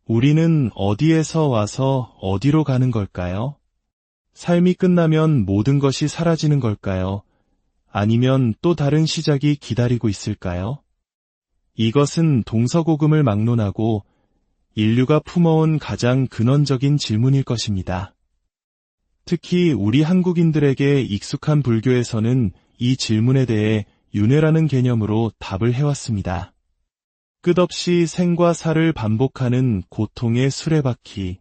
우리는 어디에서 와서 어디로 가는 걸까요? 삶이 끝나면 모든 것이 사라지는 걸까요? 아니면 또 다른 시작이 기다리고 있을까요? 이것은 동서고금을 막론하고 인류가 품어온 가장 근원적인 질문일 것입니다. 특히 우리 한국인들에게 익숙한 불교에서는 이 질문에 대해 윤회라는 개념으로 답을 해왔습니다. 끝없이 생과 사를 반복하는 고통의 수레바퀴,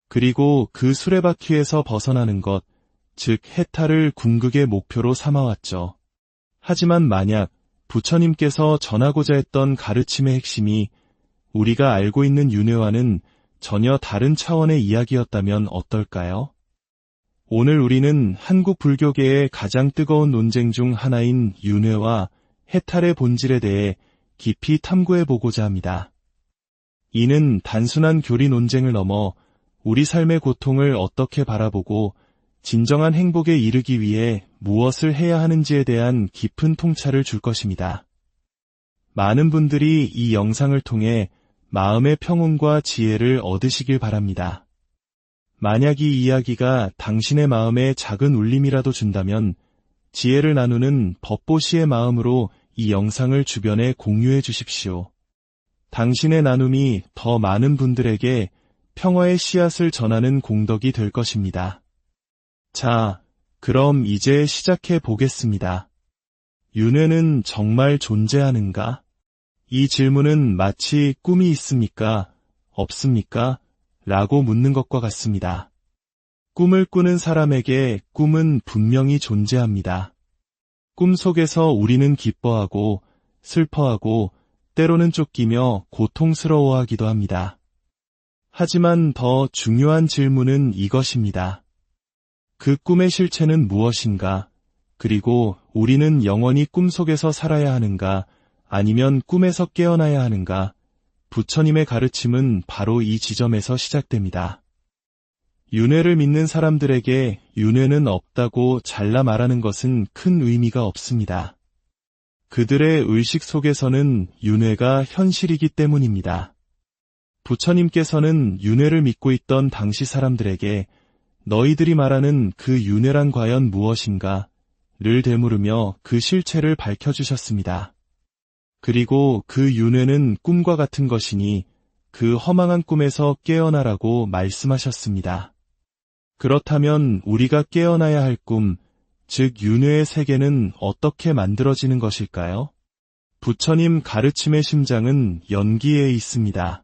그리고 그 수레바퀴에서 벗어나는 것, 즉 해탈을 궁극의 목표로 삼아왔죠. 하지만 만약 부처님께서 전하고자 했던 가르침의 핵심이 우리가 알고 있는 윤회와는 전혀 다른 차원의 이야기였다면 어떨까요? 오늘 우리는 한국 불교계의 가장 뜨거운 논쟁 중 하나인 윤회와 해탈의 본질에 대해 깊이 탐구해보고자 합니다. 이는 단순한 교리 논쟁을 넘어 우리 삶의 고통을 어떻게 바라보고 진정한 행복에 이르기 위해 무엇을 해야 하는지에 대한 깊은 통찰을 줄 것입니다. 많은 분들이 이 영상을 통해 마음의 평온과 지혜를 얻으시길 바랍니다. 만약 이 이야기가 당신의 마음에 작은 울림이라도 준다면 지혜를 나누는 법보시의 마음으로 이 영상을 주변에 공유해 주십시오. 당신의 나눔이 더 많은 분들에게 평화의 씨앗을 전하는 공덕이 될 것입니다. 자, 그럼 이제 시작해 보겠습니다. 윤회는 정말 존재하는가? 이 질문은 마치 꿈이 있습니까? 없습니까? 라고 묻는 것과 같습니다. 꿈을 꾸는 사람에게 꿈은 분명히 존재합니다. 꿈 속에서 우리는 기뻐하고 슬퍼하고 때로는 쫓기며 고통스러워하기도 합니다. 하지만 더 중요한 질문은 이것입니다. 그 꿈의 실체는 무엇인가? 그리고 우리는 영원히 꿈속에서 살아야 하는가? 아니면 꿈에서 깨어나야 하는가? 부처님의 가르침은 바로 이 지점에서 시작됩니다. 윤회를 믿는 사람들에게 윤회는 없다고 잘라 말하는 것은 큰 의미가 없습니다. 그들의 의식 속에서는 윤회가 현실이기 때문입니다. 부처님께서는 윤회를 믿고 있던 당시 사람들에게 너희들이 말하는 그 윤회란 과연 무엇인가? 를 되물으며 그 실체를 밝혀주셨습니다. 그리고 그 윤회는 꿈과 같은 것이니 그 허망한 꿈에서 깨어나라고 말씀하셨습니다. 그렇다면 우리가 깨어나야 할 꿈, 즉 윤회의 세계는 어떻게 만들어지는 것일까요? 부처님 가르침의 심장은 연기에 있습니다.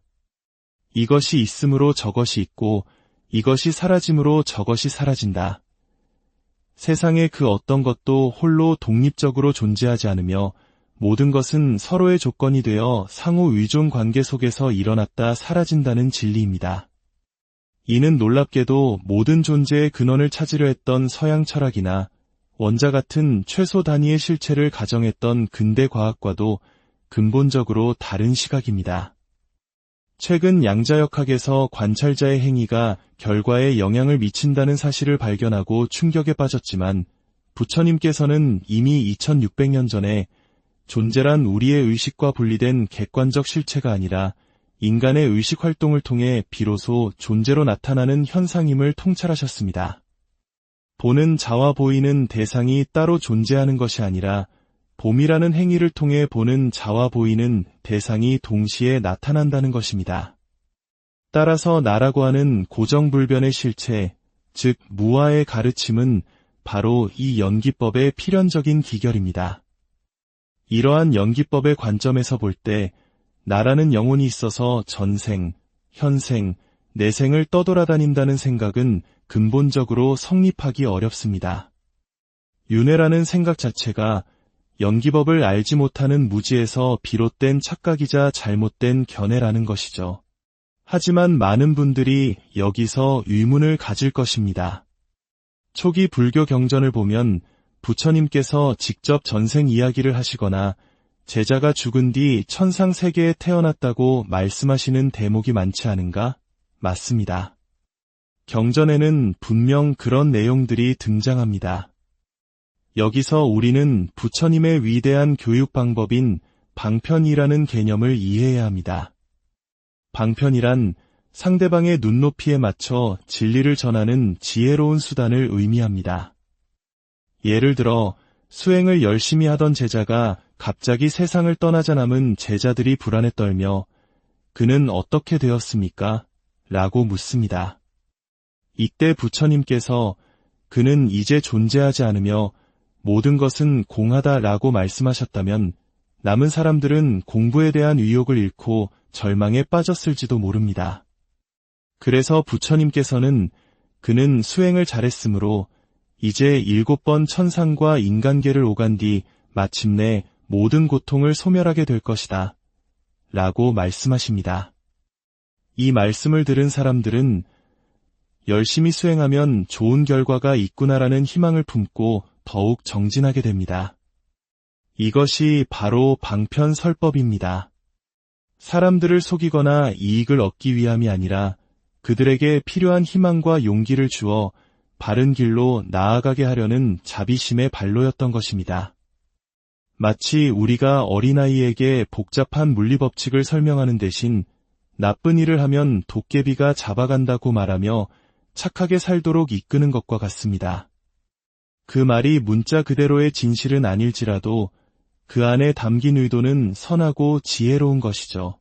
이것이 있음으로 저것이 있고 이것이 사라짐으로 저것이 사라진다. 세상의 그 어떤 것도 홀로 독립적으로 존재하지 않으며 모든 것은 서로의 조건이 되어 상호 의존 관계 속에서 일어났다 사라진다는 진리입니다. 이는 놀랍게도 모든 존재의 근원을 찾으려 했던 서양 철학이나 원자 같은 최소 단위의 실체를 가정했던 근대 과학과도 근본적으로 다른 시각입니다. 최근 양자역학에서 관찰자의 행위가 결과에 영향을 미친다는 사실을 발견하고 충격에 빠졌지만 부처님께서는 이미 2600년 전에 존재란 우리의 의식과 분리된 객관적 실체가 아니라 인간의 의식 활동을 통해 비로소 존재로 나타나는 현상임을 통찰하셨습니다. 보는 자와 보이는 대상이 따로 존재하는 것이 아니라 봄이라는 행위를 통해 보는 자와 보이는 대상이 동시에 나타난다는 것입니다. 따라서 나라고 하는 고정불변의 실체, 즉 무아의 가르침은 바로 이 연기법의 필연적인 기결입니다. 이러한 연기법의 관점에서 볼 때 나라는 영혼이 있어서 전생, 현생, 내생을 떠돌아다닌다는 생각은 근본적으로 성립하기 어렵습니다. 윤회라는 생각 자체가 연기법을 알지 못하는 무지에서 비롯된 착각이자 잘못된 견해라는 것이죠. 하지만 많은 분들이 여기서 의문을 가질 것입니다. 초기 불교 경전을 보면 부처님께서 직접 전생 이야기를 하시거나 제자가 죽은 뒤 천상 세계에 태어났다고 말씀하시는 대목이 많지 않은가? 맞습니다. 경전에는 분명 그런 내용들이 등장합니다. 여기서 우리는 부처님의 위대한 교육 방법인 방편이라는 개념을 이해해야 합니다. 방편이란 상대방의 눈높이에 맞춰 진리를 전하는 지혜로운 수단을 의미합니다. 예를 들어 수행을 열심히 하던 제자가 갑자기 세상을 떠나자 남은 제자들이 불안에 떨며 그는 어떻게 되었습니까? 라고 묻습니다. 이때 부처님께서 그는 이제 존재하지 않으며 모든 것은 공하다라고 말씀하셨다면 남은 사람들은 공부에 대한 의욕을 잃고 절망에 빠졌을지도 모릅니다. 그래서 부처님께서는 그는 수행을 잘했으므로 이제 7번 천상과 인간계를 오간 뒤 마침내 모든 고통을 소멸하게 될 것이다. 라고 말씀하십니다. 이 말씀을 들은 사람들은 열심히 수행하면 좋은 결과가 있구나라는 희망을 품고 더욱 정진하게 됩니다. 이것이 바로 방편설법입니다. 사람들을 속이거나 이익을 얻기 위함이 아니라 그들에게 필요한 희망과 용기를 주어 바른 길로 나아가게 하려는 자비심의 발로였던 것입니다. 마치 우리가 어린아이에게 복잡한 물리법칙을 설명하는 대신 나쁜 일을 하면 도깨비가 잡아간다고 말하며 착하게 살도록 이끄는 것과 같습니다. 그 말이 문자 그대로의 진실은 아닐지라도 그 안에 담긴 의도는 선하고 지혜로운 것이죠.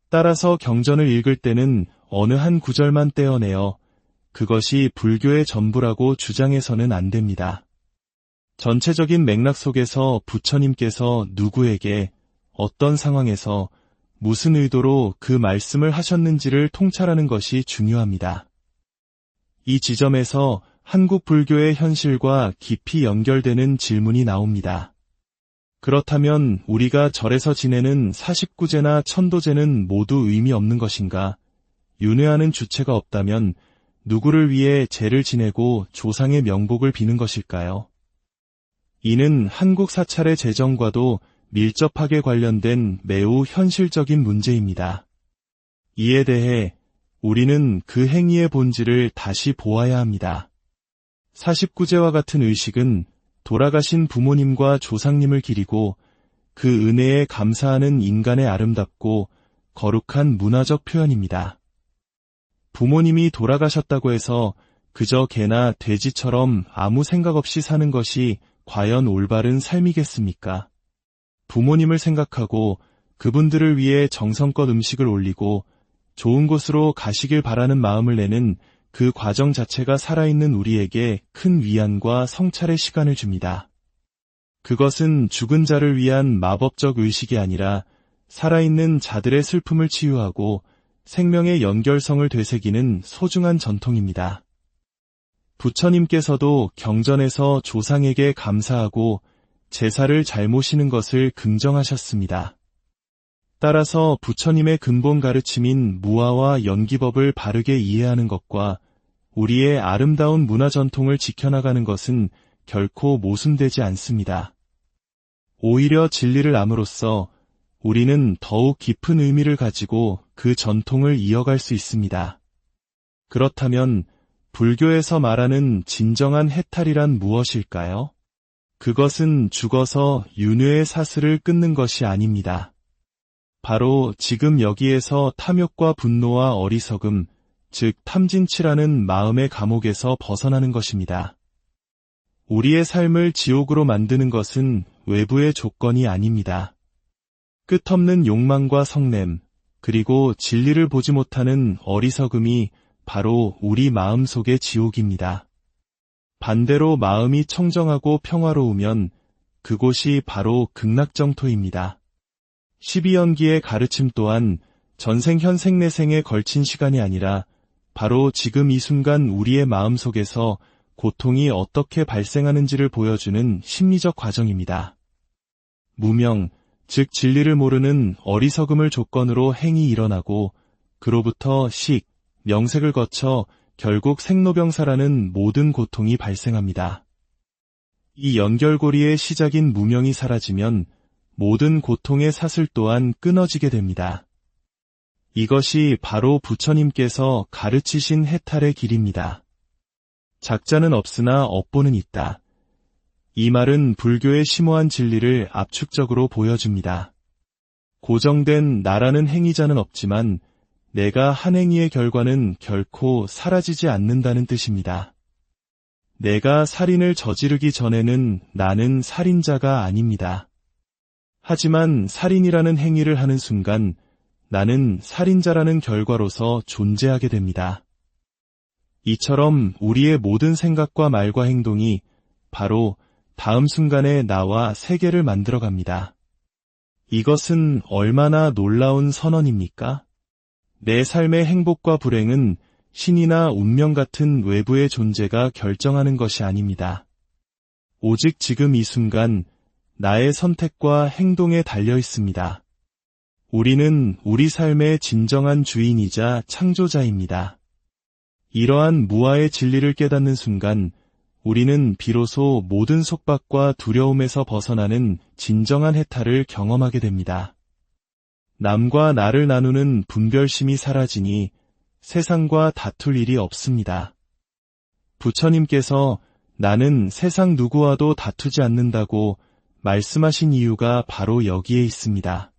따라서 경전을 읽을 때는 어느 한 구절만 떼어내어 그것이 불교의 전부라고 주장해서는 안 됩니다. 전체적인 맥락 속에서 부처님께서 누구에게 어떤 상황에서 무슨 의도로 그 말씀을 하셨는지를 통찰하는 것이 중요합니다. 이 지점에서 한국 불교의 현실과 깊이 연결되는 질문이 나옵니다. 그렇다면 우리가 절에서 지내는 49제나 천도제는 모두 의미 없는 것인가? 윤회하는 주체가 없다면 누구를 위해 제를 지내고 조상의 명복을 비는 것일까요? 이는 한국 사찰의 재정과도 밀접하게 관련된 매우 현실적인 문제입니다. 이에 대해 우리는 그 행위의 본질을 다시 보아야 합니다. 49제와 같은 의식은 돌아가신 부모님과 조상님을 기리고 그 은혜에 감사하는 인간의 아름답고 거룩한 문화적 표현입니다. 부모님이 돌아가셨다고 해서 그저 개나 돼지처럼 아무 생각 없이 사는 것이 과연 올바른 삶이겠습니까? 부모님을 생각하고 그분들을 위해 정성껏 음식을 올리고 좋은 곳으로 가시길 바라는 마음을 내는 그 과정 자체가 살아있는 우리에게 큰 위안과 성찰의 시간을 줍니다. 그것은 죽은 자를 위한 마법적 의식이 아니라 살아있는 자들의 슬픔을 치유하고 생명의 연결성을 되새기는 소중한 전통입니다. 부처님께서도 경전에서 조상에게 감사하고 제사를 잘 모시는 것을 긍정하셨습니다. 따라서 부처님의 근본 가르침인 무아와 연기법을 바르게 이해하는 것과 우리의 아름다운 문화 전통을 지켜나가는 것은 결코 모순되지 않습니다. 오히려 진리를 암으로써 우리는 더욱 깊은 의미를 가지고 그 전통을 이어갈 수 있습니다. 그렇다면 불교에서 말하는 진정한 해탈이란 무엇일까요? 그것은 죽어서 윤회의 사슬을 끊는 것이 아닙니다. 바로 지금 여기에서 탐욕과 분노와 어리석음, 즉 탐진치라는 마음의 감옥에서 벗어나는 것입니다. 우리의 삶을 지옥으로 만드는 것은 외부의 조건이 아닙니다. 끝없는 욕망과 성냄, 그리고 진리를 보지 못하는 어리석음이 바로 우리 마음속의 지옥입니다. 반대로 마음이 청정하고 평화로우면 그곳이 바로 극락정토입니다. 12연기의 가르침 또한 전생 현생 내생에 걸친 시간이 아니라 바로 지금 이 순간 우리의 마음속에서 고통이 어떻게 발생하는지를 보여주는 심리적 과정입니다. 무명, 즉 진리를 모르는 어리석음을 조건으로 행이 일어나고 그로부터 식, 명색을 거쳐 결국 생로병사라는 모든 고통이 발생합니다. 이 연결고리의 시작인 무명이 사라지면 모든 고통의 사슬 또한 끊어지게 됩니다. 이것이 바로 부처님께서 가르치신 해탈의 길입니다. 작자는 없으나 업보는 있다. 이 말은 불교의 심오한 진리를 압축적으로 보여줍니다. 고정된 나라는 행위자는 없지만 내가 한 행위의 결과는 결코 사라지지 않는다는 뜻입니다. 내가 살인을 저지르기 전에는 나는 살인자가 아닙니다. 하지만 살인이라는 행위를 하는 순간 나는 살인자라는 결과로서 존재하게 됩니다. 이처럼 우리의 모든 생각과 말과 행동이 바로 다음 순간에 나와 세계를 만들어갑니다. 이것은 얼마나 놀라운 선언입니까? 내 삶의 행복과 불행은 신이나 운명 같은 외부의 존재가 결정하는 것이 아닙니다. 오직 지금 이 순간 나의 선택과 행동에 달려 있습니다. 우리는 우리 삶의 진정한 주인이자 창조자입니다. 이러한 무아의 진리를 깨닫는 순간 우리는 비로소 모든 속박과 두려움에서 벗어나는 진정한 해탈을 경험하게 됩니다. 남과 나를 나누는 분별심이 사라지니 세상과 다툴 일이 없습니다. 부처님께서 나는 세상 누구와도 다투지 않는다고 말씀하신 이유가 바로 여기에 있습니다.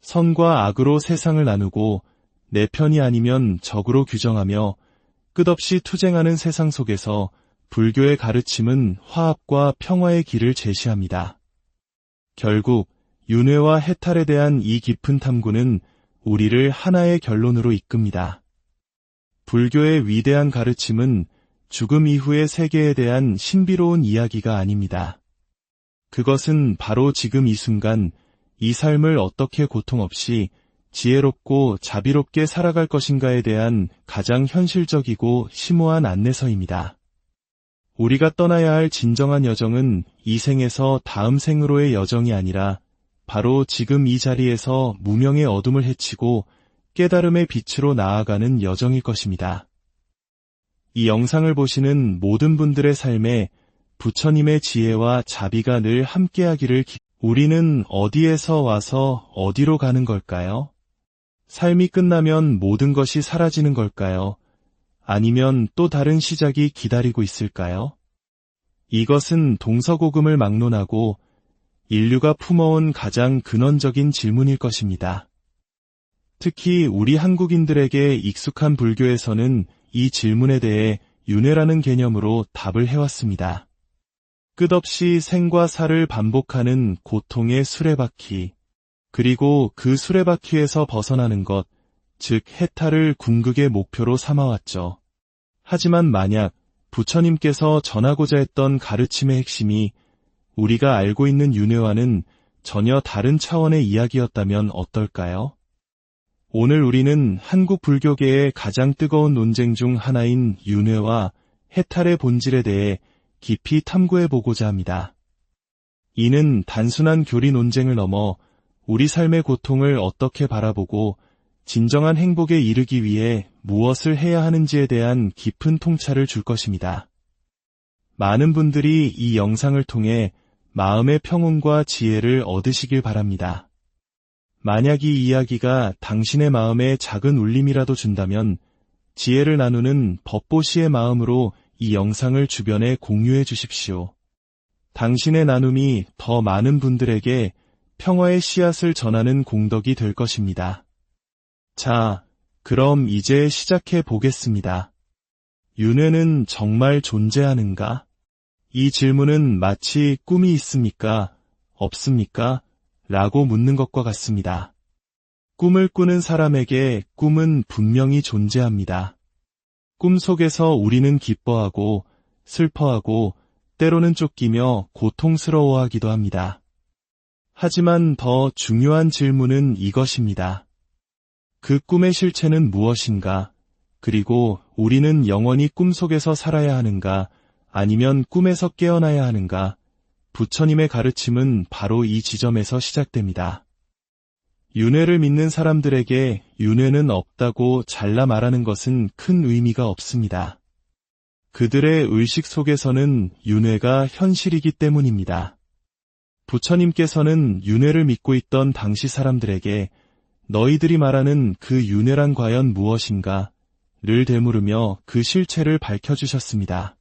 선과 악으로 세상을 나누고 내 편이 아니면 적으로 규정하며 끝없이 투쟁하는 세상 속에서 불교의 가르침은 화합과 평화의 길을 제시합니다. 결국 윤회와 해탈에 대한 이 깊은 탐구는 우리를 하나의 결론으로 이끕니다. 불교의 위대한 가르침은 죽음 이후의 세계에 대한 신비로운 이야기가 아닙니다. 그것은 바로 지금 이 순간 이 삶을 어떻게 고통 없이 지혜롭고 자비롭게 살아갈 것인가에 대한 가장 현실적이고 심오한 안내서입니다. 우리가 떠나야 할 진정한 여정은 이 생에서 다음 생으로의 여정이 아니라 바로 지금 이 자리에서 무명의 어둠을 헤치고 깨달음의 빛으로 나아가는 여정일 것입니다. 이 영상을 보시는 모든 분들의 삶에 부처님의 지혜와 자비가 늘 함께하기를 우리는 어디에서 와서 어디로 가는 걸까요? 삶이 끝나면 모든 것이 사라지는 걸까요? 아니면 또 다른 시작이 기다리고 있을까요? 이것은 동서고금을 막론하고 인류가 품어온 가장 근원적인 질문일 것입니다. 특히 우리 한국인들에게 익숙한 불교에서는 이 질문에 대해 윤회라는 개념으로 답을 해왔습니다. 끝없이 생과 사를 반복하는 고통의 수레바퀴, 그리고 그 수레바퀴에서 벗어나는 것, 즉 해탈을 궁극의 목표로 삼아왔죠. 하지만 만약 부처님께서 전하고자 했던 가르침의 핵심이 우리가 알고 있는 윤회와는 전혀 다른 차원의 이야기였다면 어떨까요? 오늘 우리는 한국 불교계의 가장 뜨거운 논쟁 중 하나인 윤회와 해탈의 본질에 대해 깊이 탐구해보고자 합니다. 이는 단순한 교리 논쟁을 넘어 우리 삶의 고통을 어떻게 바라보고 진정한 행복에 이르기 위해 무엇을 해야 하는지에 대한 깊은 통찰을 줄 것입니다. 많은 분들이 이 영상을 통해 마음의 평온과 지혜를 얻으시길 바랍니다. 만약 이 이야기가 당신의 마음에 작은 울림이라도 준다면 지혜를 나누는 법보시의 마음으로 이 영상을 주변에 공유해 주십시오. 당신의 나눔이 더 많은 분들에게 평화의 씨앗을 전하는 공덕이 될 것입니다. 자, 그럼 이제 시작해 보겠습니다. 윤회는 정말 존재하는가? 이 질문은 마치 꿈이 있습니까? 없습니까? 라고 묻는 것과 같습니다. 꿈을 꾸는 사람에게 꿈은 분명히 존재합니다. 꿈 속에서 우리는 기뻐하고 슬퍼하고 때로는 쫓기며 고통스러워하기도 합니다. 하지만 더 중요한 질문은 이것입니다. 그 꿈의 실체는 무엇인가? 그리고 우리는 영원히 꿈속에서 살아야 하는가? 아니면 꿈에서 깨어나야 하는가? 부처님의 가르침은 바로 이 지점에서 시작됩니다. 윤회를 믿는 사람들에게 윤회는 없다고 잘라 말하는 것은 큰 의미가 없습니다. 그들의 의식 속에서는 윤회가 현실이기 때문입니다. 부처님께서는 윤회를 믿고 있던 당시 사람들에게 너희들이 말하는 그 윤회란 과연 무엇인가? 를 되물으며 그 실체를 밝혀주셨습니다.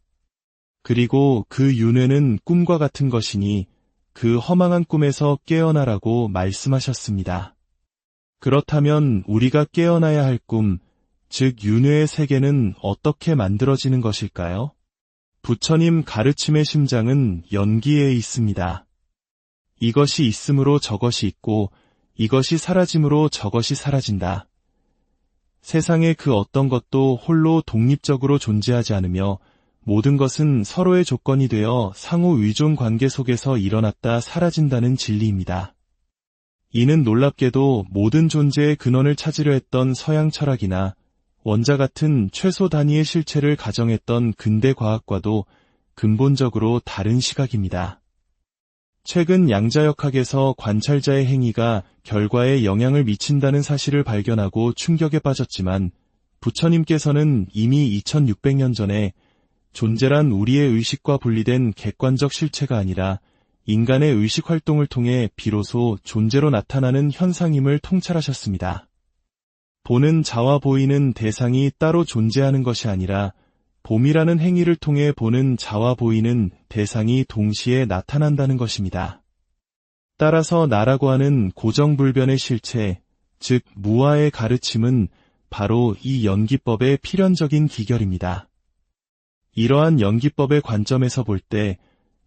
그리고 그 윤회는 꿈과 같은 것이니 그 허망한 꿈에서 깨어나라고 말씀하셨습니다. 그렇다면 우리가 깨어나야 할 꿈, 즉 윤회의 세계는 어떻게 만들어지는 것일까요? 부처님 가르침의 심장은 연기에 있습니다. 이것이 있음으로 저것이 있고 이것이 사라짐으로 저것이 사라진다. 세상의 그 어떤 것도 홀로 독립적으로 존재하지 않으며 모든 것은 서로의 조건이 되어 상호 의존 관계 속에서 일어났다 사라진다는 진리입니다. 이는 놀랍게도 모든 존재의 근원을 찾으려 했던 서양 철학이나 원자 같은 최소 단위의 실체를 가정했던 근대 과학과도 근본적으로 다른 시각입니다. 최근 양자역학에서 관찰자의 행위가 결과에 영향을 미친다는 사실을 발견하고 충격에 빠졌지만 부처님께서는 이미 2600년 전에 존재란 우리의 의식과 분리된 객관적 실체가 아니라 인간의 의식 활동을 통해 비로소 존재로 나타나는 현상임을 통찰하셨습니다. 보는 자와 보이는 대상이 따로 존재하는 것이 아니라 봄이라는 행위를 통해 보는 자와 보이는 대상이 동시에 나타난다는 것입니다. 따라서 나라고 하는 고정불변의 실체, 즉 무아의 가르침은 바로 이 연기법의 필연적인 기결입니다. 이러한 연기법의 관점에서 볼 때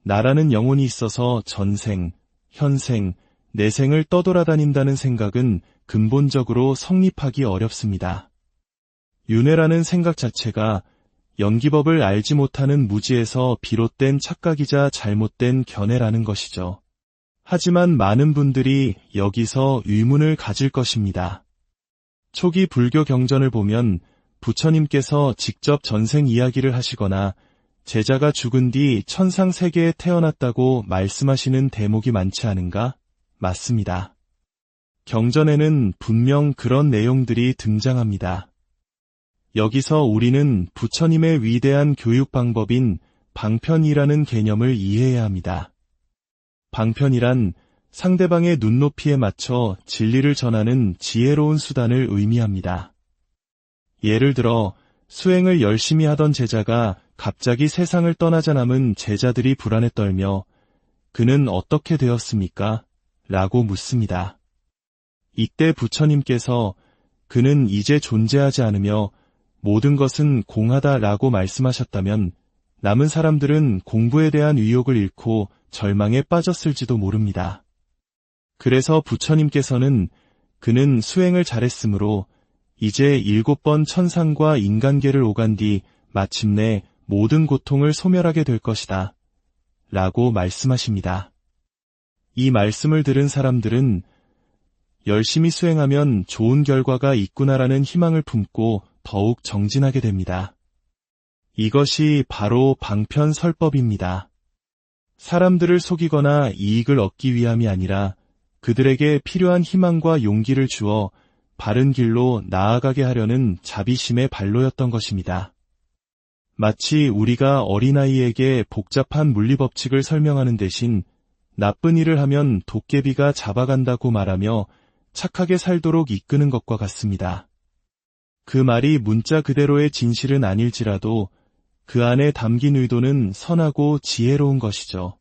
나라는 영혼이 있어서 전생, 현생, 내생을 떠돌아다닌다는 생각은 근본적으로 성립하기 어렵습니다. 윤회라는 생각 자체가 연기법을 알지 못하는 무지에서 비롯된 착각이자 잘못된 견해라는 것이죠. 하지만 많은 분들이 여기서 의문을 가질 것입니다. 초기 불교 경전을 보면 부처님께서 직접 전생 이야기를 하시거나 제자가 죽은 뒤 천상 세계에 태어났다고 말씀하시는 대목이 많지 않은가? 맞습니다. 경전에는 분명 그런 내용들이 등장합니다. 여기서 우리는 부처님의 위대한 교육 방법인 방편이라는 개념을 이해해야 합니다. 방편이란 상대방의 눈높이에 맞춰 진리를 전하는 지혜로운 수단을 의미합니다. 예를 들어 수행을 열심히 하던 제자가 갑자기 세상을 떠나자 남은 제자들이 불안에 떨며 그는 어떻게 되었습니까? 라고 묻습니다. 이때 부처님께서 그는 이제 존재하지 않으며 모든 것은 공하다라고 말씀하셨다면 남은 사람들은 공부에 대한 의욕을 잃고 절망에 빠졌을지도 모릅니다. 그래서 부처님께서는 그는 수행을 잘했으므로 이제 7번 천상과 인간계를 오간 뒤 마침내 모든 고통을 소멸하게 될 것이다. 라고 말씀하십니다. 이 말씀을 들은 사람들은 열심히 수행하면 좋은 결과가 있구나라는 희망을 품고 더욱 정진하게 됩니다. 이것이 바로 방편설법입니다. 사람들을 속이거나 이익을 얻기 위함이 아니라 그들에게 필요한 희망과 용기를 주어 바른 길로 나아가게 하려는 자비심의 발로였던 것입니다. 마치 우리가 어린아이에게 복잡한 물리법칙을 설명하는 대신 나쁜 일을 하면 도깨비가 잡아간다고 말하며 착하게 살도록 이끄는 것과 같습니다. 그 말이 문자 그대로의 진실은 아닐지라도 그 안에 담긴 의도는 선하고 지혜로운 것이죠.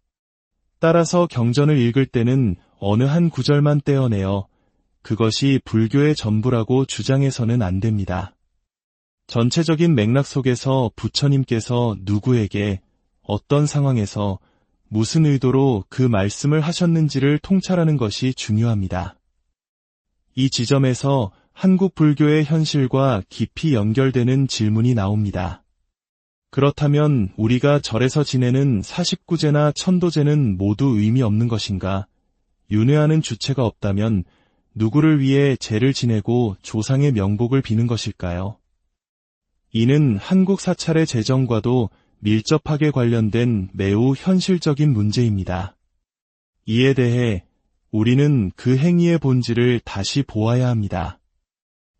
따라서 경전을 읽을 때는 어느 한 구절만 떼어내어 그것이 불교의 전부라고 주장해서는 안 됩니다. 전체적인 맥락 속에서 부처님께서 누구에게 어떤 상황에서 무슨 의도로 그 말씀을 하셨는지를 통찰하는 것이 중요합니다. 이 지점에서 한국 불교의 현실과 깊이 연결되는 질문이 나옵니다. 그렇다면 우리가 절에서 지내는 49제나 천도제는 모두 의미 없는 것인가? 윤회하는 주체가 없다면 누구를 위해 제를 지내고 조상의 명복을 비는 것일까요? 이는 한국 사찰의 재정과도 밀접하게 관련된 매우 현실적인 문제입니다. 이에 대해 우리는 그 행위의 본질을 다시 보아야 합니다.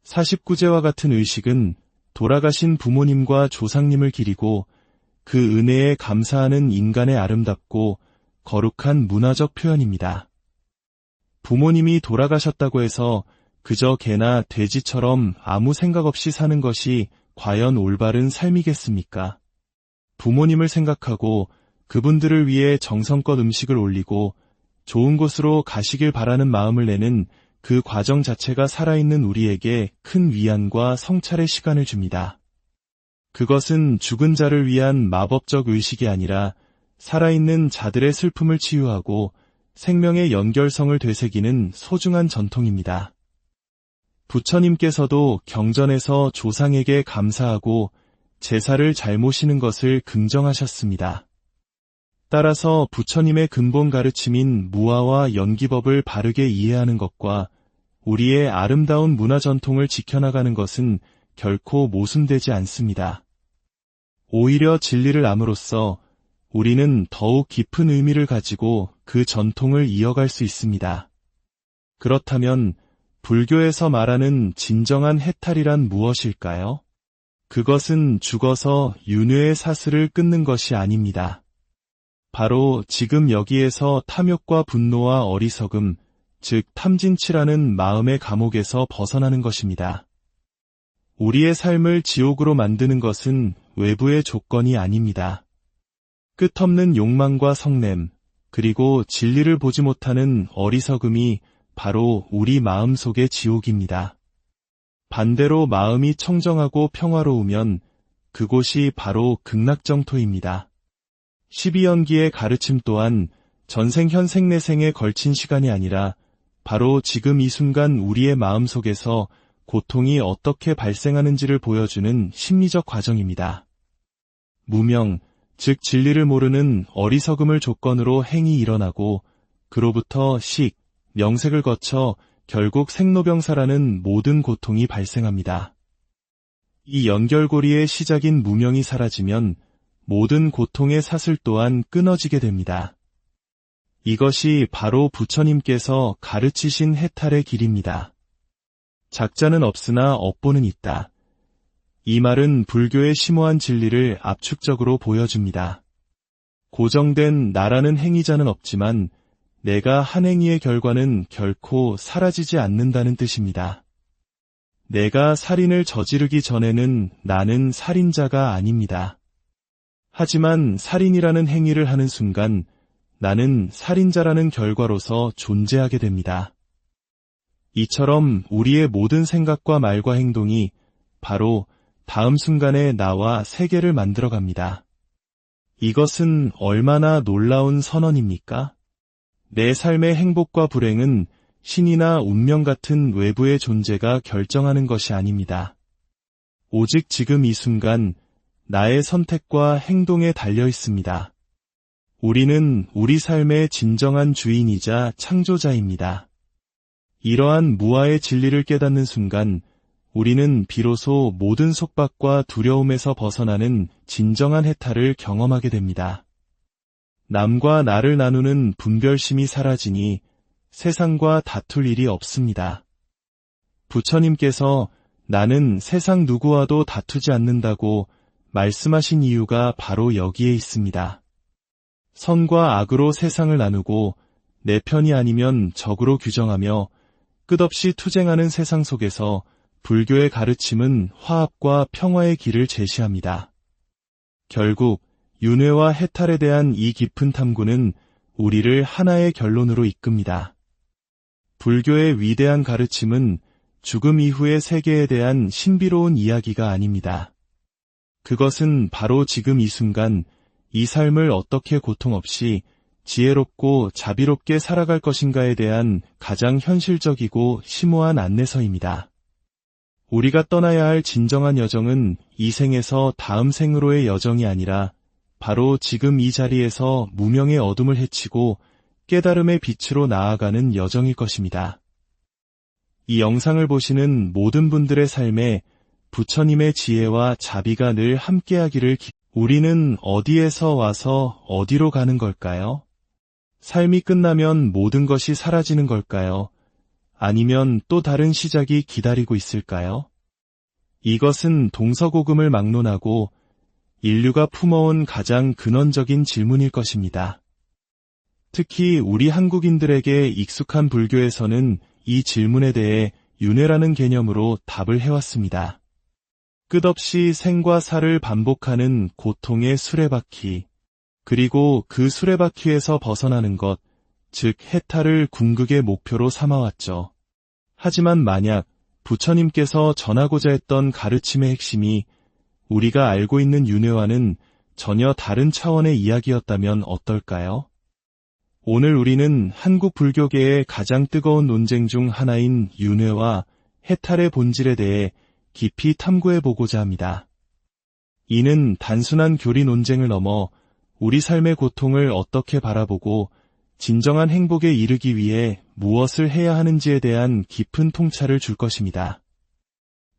49제와 같은 의식은 돌아가신 부모님과 조상님을 기리고 그 은혜에 감사하는 인간의 아름답고 거룩한 문화적 표현입니다. 부모님이 돌아가셨다고 해서 그저 개나 돼지처럼 아무 생각 없이 사는 것이 과연 올바른 삶이겠습니까? 부모님을 생각하고 그분들을 위해 정성껏 음식을 올리고 좋은 곳으로 가시길 바라는 마음을 내는 그 과정 자체가 살아있는 우리에게 큰 위안과 성찰의 시간을 줍니다. 그것은 죽은 자를 위한 마법적 의식이 아니라 살아있는 자들의 슬픔을 치유하고 생명의 연결성을 되새기는 소중한 전통입니다. 부처님께서도 경전에서 조상에게 감사하고 제사를 잘 모시는 것을 긍정하셨습니다. 따라서 부처님의 근본 가르침인 무아와 연기법을 바르게 이해하는 것과 우리의 아름다운 문화 전통을 지켜나가는 것은 결코 모순되지 않습니다. 오히려 진리를 암으로써 우리는 더욱 깊은 의미를 가지고 그 전통을 이어갈 수 있습니다. 그렇다면 불교에서 말하는 진정한 해탈이란 무엇일까요? 그것은 죽어서 윤회의 사슬을 끊는 것이 아닙니다. 바로 지금 여기에서 탐욕과 분노와 어리석음, 즉 탐진치라는 마음의 감옥에서 벗어나는 것입니다. 우리의 삶을 지옥으로 만드는 것은 외부의 조건이 아닙니다. 끝없는 욕망과 성냄, 그리고 진리를 보지 못하는 어리석음이 바로 우리 마음 속의 지옥입니다. 반대로 마음이 청정하고 평화로우면 그곳이 바로 극락정토입니다. 12연기의 가르침 또한 전생 현생 내생에 걸친 시간이 아니라 바로 지금 이 순간 우리의 마음 속에서 고통이 어떻게 발생하는지를 보여주는 심리적 과정입니다. 무명, 즉 진리를 모르는 어리석음을 조건으로 행이 일어나고 그로부터 식, 명색을 거쳐 결국 생로병사라는 모든 고통이 발생합니다. 이 연결고리의 시작인 무명이 사라지면 모든 고통의 사슬 또한 끊어지게 됩니다. 이것이 바로 부처님께서 가르치신 해탈의 길입니다. 작자는 없으나 업보는 있다. 이 말은 불교의 심오한 진리를 압축적으로 보여줍니다. 고정된 나라는 행위자는 없지만 내가 한 행위의 결과는 결코 사라지지 않는다는 뜻입니다. 내가 살인을 저지르기 전에는 나는 살인자가 아닙니다. 하지만 살인이라는 행위를 하는 순간 나는 살인자라는 결과로서 존재하게 됩니다. 이처럼 우리의 모든 생각과 말과 행동이 바로 다음 순간에 나와 세계를 만들어갑니다. 이것은 얼마나 놀라운 선언입니까? 내 삶의 행복과 불행은 신이나 운명 같은 외부의 존재가 결정하는 것이 아닙니다. 오직 지금 이 순간 나의 선택과 행동에 달려 있습니다. 우리는 우리 삶의 진정한 주인이자 창조자입니다. 이러한 무아의 진리를 깨닫는 순간 우리는 비로소 모든 속박과 두려움에서 벗어나는 진정한 해탈을 경험하게 됩니다. 남과 나를 나누는 분별심이 사라지니 세상과 다툴 일이 없습니다. 부처님께서 나는 세상 누구와도 다투지 않는다고 말씀하신 이유가 바로 여기에 있습니다. 선과 악으로 세상을 나누고 내 편이 아니면 적으로 규정하며 끝없이 투쟁하는 세상 속에서 불교의 가르침은 화합과 평화의 길을 제시합니다. 결국 윤회와 해탈에 대한 이 깊은 탐구는 우리를 하나의 결론으로 이끕니다. 불교의 위대한 가르침은 죽음 이후의 세계에 대한 신비로운 이야기가 아닙니다. 그것은 바로 지금 이 순간 이 삶을 어떻게 고통 없이 지혜롭고 자비롭게 살아갈 것인가에 대한 가장 현실적이고 심오한 안내서입니다. 우리가 떠나야 할 진정한 여정은 이 생에서 다음 생으로의 여정이 아니라 바로 지금 이 자리에서 무명의 어둠을 헤치고 깨달음의 빛으로 나아가는 여정일 것입니다. 이 영상을 보시는 모든 분들의 삶에 부처님의 지혜와 자비가 늘 함께하기를 우리는 어디에서 와서 어디로 가는 걸까요? 삶이 끝나면 모든 것이 사라지는 걸까요? 아니면 또 다른 시작이 기다리고 있을까요? 이것은 동서고금을 막론하고 인류가 품어온 가장 근원적인 질문일 것입니다. 특히 우리 한국인들에게 익숙한 불교에서는 이 질문에 대해 윤회라는 개념으로 답을 해왔습니다. 끝없이 생과 사를 반복하는 고통의 수레바퀴, 그리고 그 수레바퀴에서 벗어나는 것, 즉 해탈을 궁극의 목표로 삼아왔죠. 하지만 만약 부처님께서 전하고자 했던 가르침의 핵심이 우리가 알고 있는 윤회와는 전혀 다른 차원의 이야기였다면 어떨까요? 오늘 우리는 한국 불교계의 가장 뜨거운 논쟁 중 하나인 윤회와 해탈의 본질에 대해 깊이 탐구해보고자 합니다. 이는 단순한 교리 논쟁을 넘어 우리 삶의 고통을 어떻게 바라보고 진정한 행복에 이르기 위해 무엇을 해야 하는지에 대한 깊은 통찰을 줄 것입니다.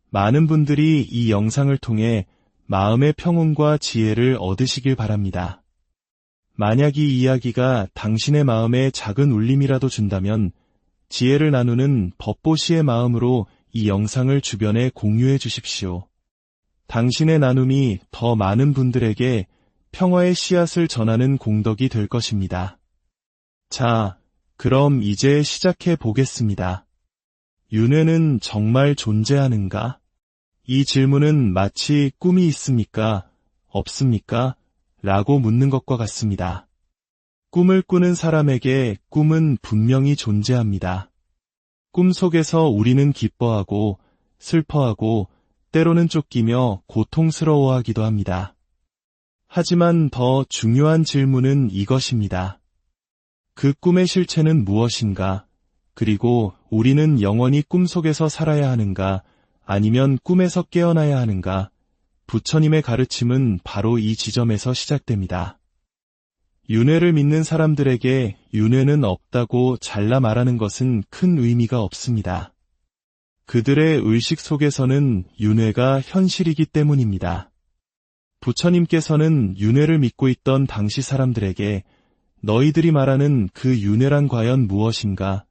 많은 분들이 이 영상을 통해 마음의 평온과 지혜를 얻으시길 바랍니다. 만약 이 이야기가 당신의 마음에 작은 울림이라도 준다면 지혜를 나누는 법보시의 마음으로 이 영상을 주변에 공유해 주십시오. 당신의 나눔이 더 많은 분들에게 평화의 씨앗을 전하는 공덕이 될 것입니다. 자, 그럼 이제 시작해 보겠습니다. 윤회는 정말 존재하는가? 이 질문은 마치 꿈이 있습니까? 없습니까? 라고 묻는 것과 같습니다. 꿈을 꾸는 사람에게 꿈은 분명히 존재합니다. 꿈 속에서 우리는 기뻐하고 슬퍼하고 때로는 쫓기며 고통스러워하기도 합니다. 하지만 더 중요한 질문은 이것입니다. 그 꿈의 실체는 무엇인가? 그리고 우리는 영원히 꿈속에서 살아야 하는가? 아니면 꿈에서 깨어나야 하는가? 부처님의 가르침은 바로 이 지점에서 시작됩니다. 윤회를 믿는 사람들에게 윤회는 없다고 잘라 말하는 것은 큰 의미가 없습니다. 그들의 의식 속에서는 윤회가 현실이기 때문입니다. 부처님께서는 윤회를 믿고 있던 당시 사람들에게 너희들이 말하는 그 윤회란 과연 무엇인가?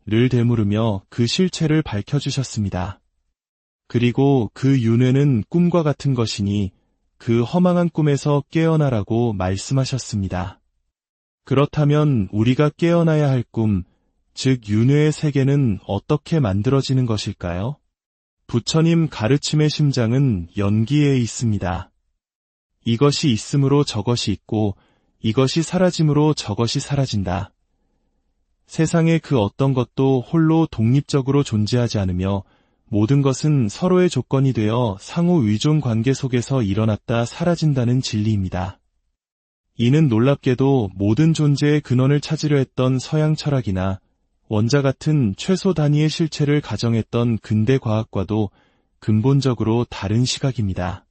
를 되물으며 그 실체를 밝혀주셨습니다. 그리고 그 윤회는 꿈과 같은 것이니 그 허망한 꿈에서 깨어나라고 말씀하셨습니다. 그렇다면 우리가 깨어나야 할 꿈, 즉 윤회의 세계는 어떻게 만들어지는 것일까요? 부처님 가르침의 심장은 연기에 있습니다. 이것이 있음으로 저것이 있고 이것이 사라짐으로 저것이 사라진다. 세상의 그 어떤 것도 홀로 독립적으로 존재하지 않으며 모든 것은 서로의 조건이 되어 상호 의존 관계 속에서 일어났다 사라진다는 진리입니다. 이는 놀랍게도 모든 존재의 근원을 찾으려 했던 서양 철학이나 원자 같은 최소 단위의 실체를 가정했던 근대 과학과도 근본적으로 다른 시각입니다.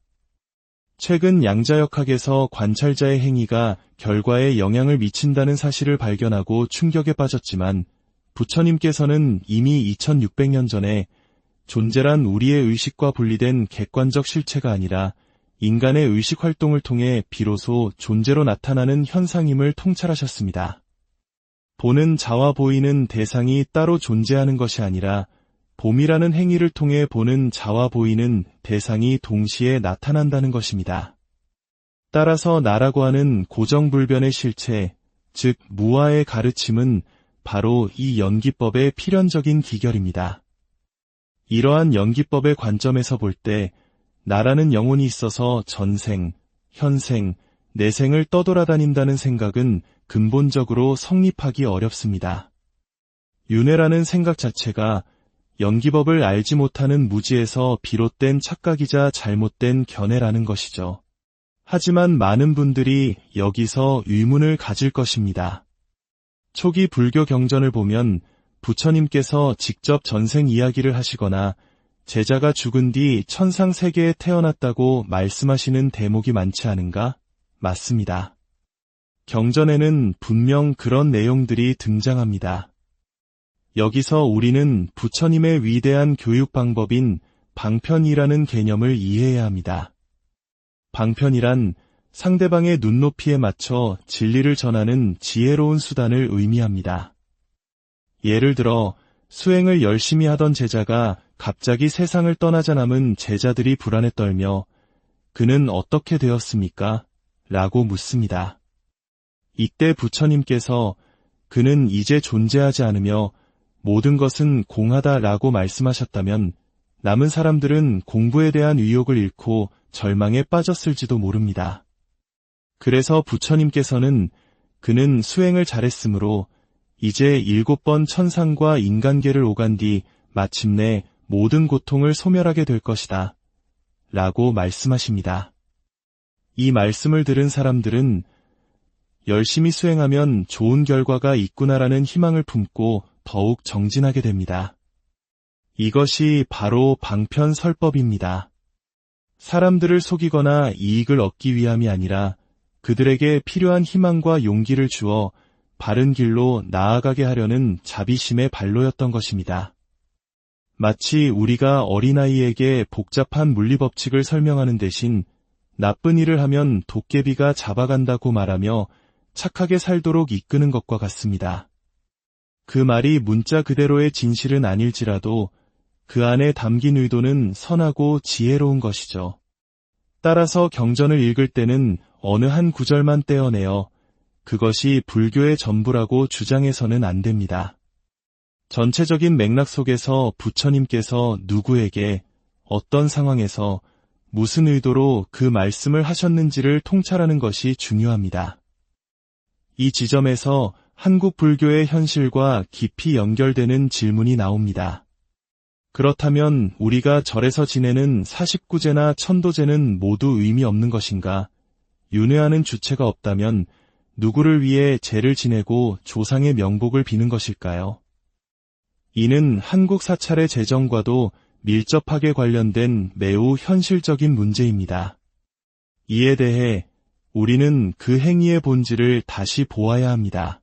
최근 양자역학에서 관찰자의 행위가 결과에 영향을 미친다는 사실을 발견하고 충격에 빠졌지만 부처님께서는 이미 2600년 전에 존재란 우리의 의식과 분리된 객관적 실체가 아니라 인간의 의식 활동을 통해 비로소 존재로 나타나는 현상임을 통찰하셨습니다. 보는 자와 보이는 대상이 따로 존재하는 것이 아니라 봄이라는 행위를 통해 보는 자와 보이는 대상이 동시에 나타난다는 것입니다. 따라서 나라고 하는 고정불변의 실체, 즉 무아의 가르침은 바로 이 연기법의 필연적인 기결입니다. 이러한 연기법의 관점에서 볼 때 나라는 영혼이 있어서 전생, 현생, 내생을 떠돌아다닌다는 생각은 근본적으로 성립하기 어렵습니다. 윤회라는 생각 자체가 연기법을 알지 못하는 무지에서 비롯된 착각이자 잘못된 견해라는 것이죠. 하지만 많은 분들이 여기서 의문을 가질 것입니다. 초기 불교 경전을 보면 부처님께서 직접 전생 이야기를 하시거나 제자가 죽은 뒤 천상 세계에 태어났다고 말씀하시는 대목이 많지 않은가? 맞습니다. 경전에는 분명 그런 내용들이 등장합니다. 여기서 우리는 부처님의 위대한 교육 방법인 방편이라는 개념을 이해해야 합니다. 방편이란 상대방의 눈높이에 맞춰 진리를 전하는 지혜로운 수단을 의미합니다. 예를 들어 수행을 열심히 하던 제자가 갑자기 세상을 떠나자 남은 제자들이 불안에 떨며 그는 어떻게 되었습니까? 라고 묻습니다. 이때 부처님께서 그는 이제 존재하지 않으며 모든 것은 공하다라고 말씀하셨다면 남은 사람들은 공부에 대한 의욕을 잃고 절망에 빠졌을지도 모릅니다. 그래서 부처님께서는 그는 수행을 잘했으므로 이제 7번 천상과 인간계를 오간 뒤 마침내 모든 고통을 소멸하게 될 것이다. 라고 말씀하십니다. 이 말씀을 들은 사람들은 열심히 수행하면 좋은 결과가 있구나라는 희망을 품고 더욱 정진하게 됩니다. 이것이 바로 방편설법입니다. 사람들을 속이거나 이익을 얻기 위함이 아니라 그들에게 필요한 희망과 용기를 주어 바른 길로 나아가게 하려는 자비심의 발로였던 것입니다. 마치 우리가 어린아이에게 복잡한 물리법칙을 설명하는 대신 나쁜 일을 하면 도깨비가 잡아간다고 말하며 착하게 살도록 이끄는 것과 같습니다. 그 말이 문자 그대로의 진실은 아닐지라도 그 안에 담긴 의도는 선하고 지혜로운 것이죠. 따라서 경전을 읽을 때는 어느 한 구절만 떼어내어 그것이 불교의 전부라고 주장해서는 안 됩니다. 전체적인 맥락 속에서 부처님께서 누구에게 어떤 상황에서 무슨 의도로 그 말씀을 하셨는지를 통찰하는 것이 중요합니다. 이 지점에서 한국 불교의 현실과 깊이 연결되는 질문이 나옵니다. 그렇다면 우리가 절에서 지내는 49제나 천도제는 모두 의미 없는 것인가? 윤회하는 주체가 없다면 누구를 위해 제를 지내고 조상의 명복을 비는 것일까요? 이는 한국 사찰의 재정과도 밀접하게 관련된 매우 현실적인 문제입니다. 이에 대해 우리는 그 행위의 본질을 다시 보아야 합니다.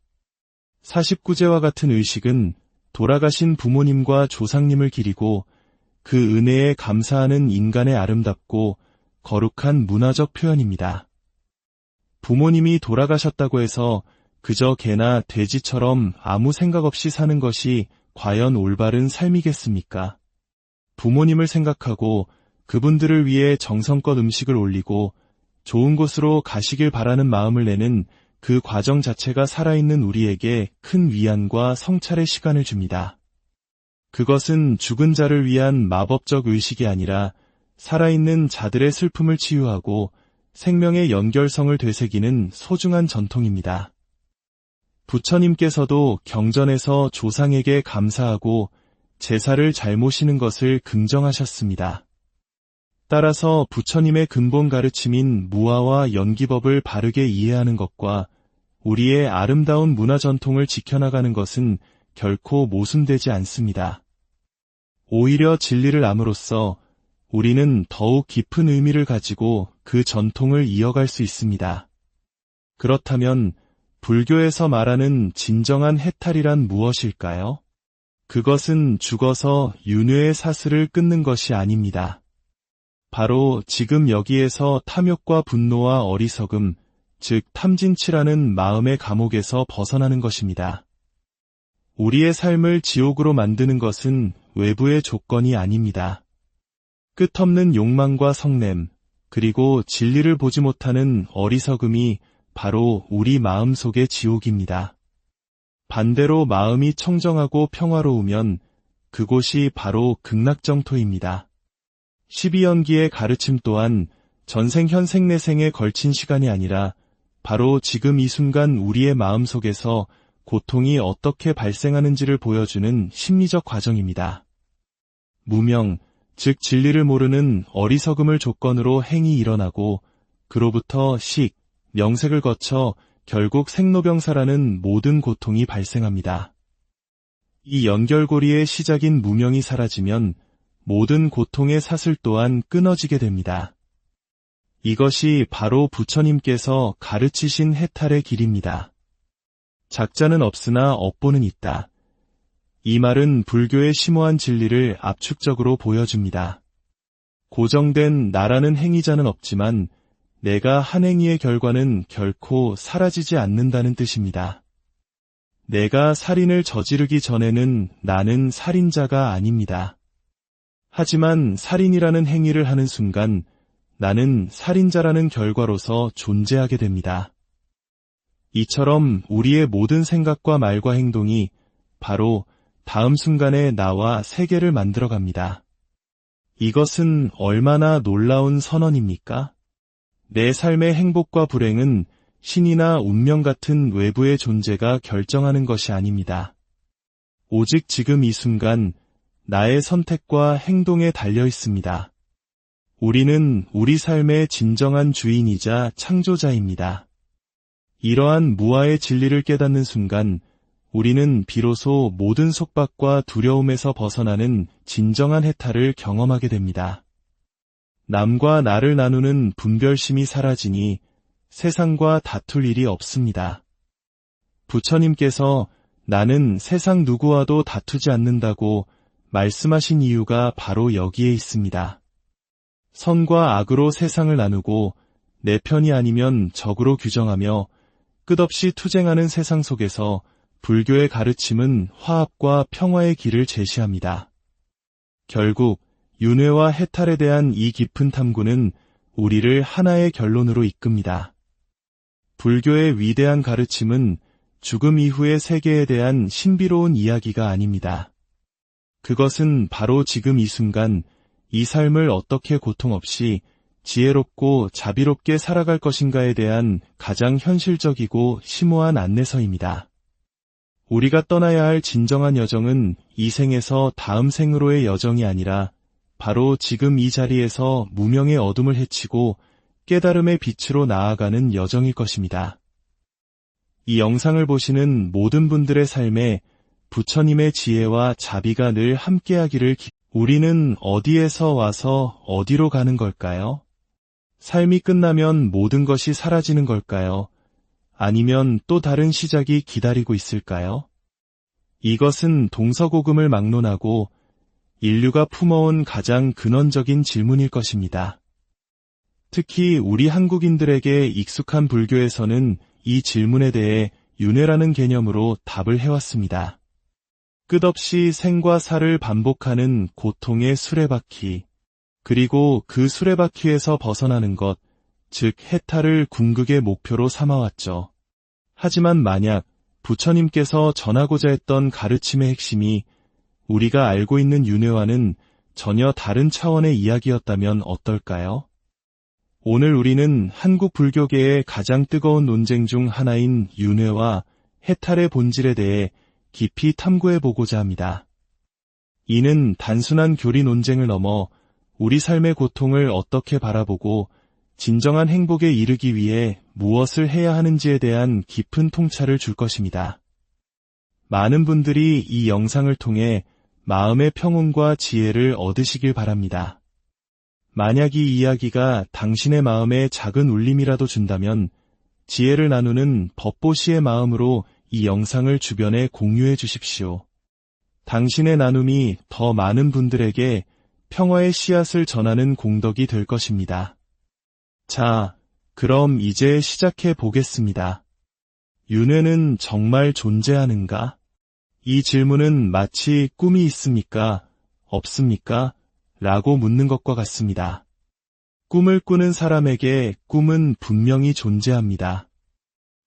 49제와 같은 의식은 돌아가신 부모님과 조상님을 기리고 그 은혜에 감사하는 인간의 아름답고 거룩한 문화적 표현입니다. 부모님이 돌아가셨다고 해서 그저 개나 돼지처럼 아무 생각 없이 사는 것이 과연 올바른 삶이겠습니까? 부모님을 생각하고 그분들을 위해 정성껏 음식을 올리고 좋은 곳으로 가시길 바라는 마음을 내는 그 과정 자체가 살아있는 우리에게 큰 위안과 성찰의 시간을 줍니다. 그것은 죽은 자를 위한 마법적 의식이 아니라 살아있는 자들의 슬픔을 치유하고 생명의 연결성을 되새기는 소중한 전통입니다. 부처님께서도 경전에서 조상에게 감사하고 제사를 잘 모시는 것을 긍정하셨습니다. 따라서 부처님의 근본 가르침인 무아와 연기법을 바르게 이해하는 것과 우리의 아름다운 문화 전통을 지켜나가는 것은 결코 모순되지 않습니다. 오히려 진리를 암으로써 우리는 더욱 깊은 의미를 가지고 그 전통을 이어갈 수 있습니다. 그렇다면 불교에서 말하는 진정한 해탈이란 무엇일까요? 그것은 죽어서 윤회의 사슬을 끊는 것이 아닙니다. 바로 지금 여기에서 탐욕과 분노와 어리석음, 즉 탐진치라는 마음의 감옥에서 벗어나는 것입니다. 우리의 삶을 지옥으로 만드는 것은 외부의 조건이 아닙니다. 끝없는 욕망과 성냄, 그리고 진리를 보지 못하는 어리석음이 바로 우리 마음속의 지옥입니다. 반대로 마음이 청정하고 평화로우면 그곳이 바로 극락정토입니다. 12연기의 가르침 또한 전생 현생 내생에 걸친 시간이 아니라 바로 지금 이 순간 우리의 마음속에서 고통이 어떻게 발생하는지를 보여주는 심리적 과정입니다. 무명, 즉 진리를 모르는 어리석음을 조건으로 행이 일어나고 그로부터 식, 명색을 거쳐 결국 생로병사라는 모든 고통이 발생합니다. 이 연결고리의 시작인 무명이 사라지면 모든 고통의 사슬 또한 끊어지게 됩니다. 이것이 바로 부처님께서 가르치신 해탈의 길입니다. 작자는 없으나 업보는 있다. 이 말은 불교의 심오한 진리를 압축적으로 보여줍니다. 고정된 나라는 행위자는 없지만 내가 한 행위의 결과는 결코 사라지지 않는다는 뜻입니다. 내가 살인을 저지르기 전에는 나는 살인자가 아닙니다. 하지만 살인이라는 행위를 하는 순간 나는 살인자라는 결과로서 존재하게 됩니다. 이처럼 우리의 모든 생각과 말과 행동이 바로 다음 순간에 나와 세계를 만들어갑니다. 이것은 얼마나 놀라운 선언입니까? 내 삶의 행복과 불행은 신이나 운명 같은 외부의 존재가 결정하는 것이 아닙니다. 오직 지금 이 순간 나의 선택과 행동에 달려 있습니다. 우리는 우리 삶의 진정한 주인이자 창조자입니다. 이러한 무아의 진리를 깨닫는 순간 우리는 비로소 모든 속박과 두려움에서 벗어나는 진정한 해탈을 경험하게 됩니다. 남과 나를 나누는 분별심이 사라지니 세상과 다툴 일이 없습니다. 부처님께서 나는 세상 누구와도 다투지 않는다고 말씀하신 이유가 바로 여기에 있습니다. 선과 악으로 세상을 나누고 내 편이 아니면 적으로 규정하며 끝없이 투쟁하는 세상 속에서 불교의 가르침은 화합과 평화의 길을 제시합니다. 결국 윤회와 해탈에 대한 이 깊은 탐구는 우리를 하나의 결론으로 이끕니다. 불교의 위대한 가르침은 죽음 이후의 세계에 대한 신비로운 이야기가 아닙니다. 그것은 바로 지금 이 순간 이 삶을 어떻게 고통 없이 지혜롭고 자비롭게 살아갈 것인가에 대한 가장 현실적이고 심오한 안내서입니다. 우리가 떠나야 할 진정한 여정은 이 생에서 다음 생으로의 여정이 아니라 바로 지금 이 자리에서 무명의 어둠을 헤치고 깨달음의 빛으로 나아가는 여정일 것입니다. 이 영상을 보시는 모든 분들의 삶에 부처님의 지혜와 자비가 늘 함께하기를 우리는 어디에서 와서 어디로 가는 걸까요? 삶이 끝나면 모든 것이 사라지는 걸까요? 아니면 또 다른 시작이 기다리고 있을까요? 이것은 동서고금을 막론하고 인류가 품어온 가장 근원적인 질문일 것입니다. 특히 우리 한국인들에게 익숙한 불교에서는 이 질문에 대해 윤회라는 개념으로 답을 해왔습니다. 끝없이 생과 사를 반복하는 고통의 수레바퀴, 그리고 그 수레바퀴에서 벗어나는 것, 즉 해탈을 궁극의 목표로 삼아왔죠. 하지만 만약 부처님께서 전하고자 했던 가르침의 핵심이 우리가 알고 있는 윤회와는 전혀 다른 차원의 이야기였다면 어떨까요? 오늘 우리는 한국 불교계의 가장 뜨거운 논쟁 중 하나인 윤회와 해탈의 본질에 대해 깊이 탐구해보고자 합니다. 이는 단순한 교리 논쟁을 넘어 우리 삶의 고통을 어떻게 바라보고 진정한 행복에 이르기 위해 무엇을 해야 하는지에 대한 깊은 통찰을 줄 것입니다. 많은 분들이 이 영상을 통해 마음의 평온과 지혜를 얻으시길 바랍니다. 만약 이 이야기가 당신의 마음에 작은 울림이라도 준다면 지혜를 나누는 법보시의 마음으로 이 영상을 주변에 공유해 주십시오. 당신의 나눔이 더 많은 분들에게 평화의 씨앗을 전하는 공덕이 될 것입니다. 자, 그럼 이제 시작해 보겠습니다. 윤회는 정말 존재하는가? 이 질문은 마치 꿈이 있습니까? 없습니까? 라고 묻는 것과 같습니다. 꿈을 꾸는 사람에게 꿈은 분명히 존재합니다.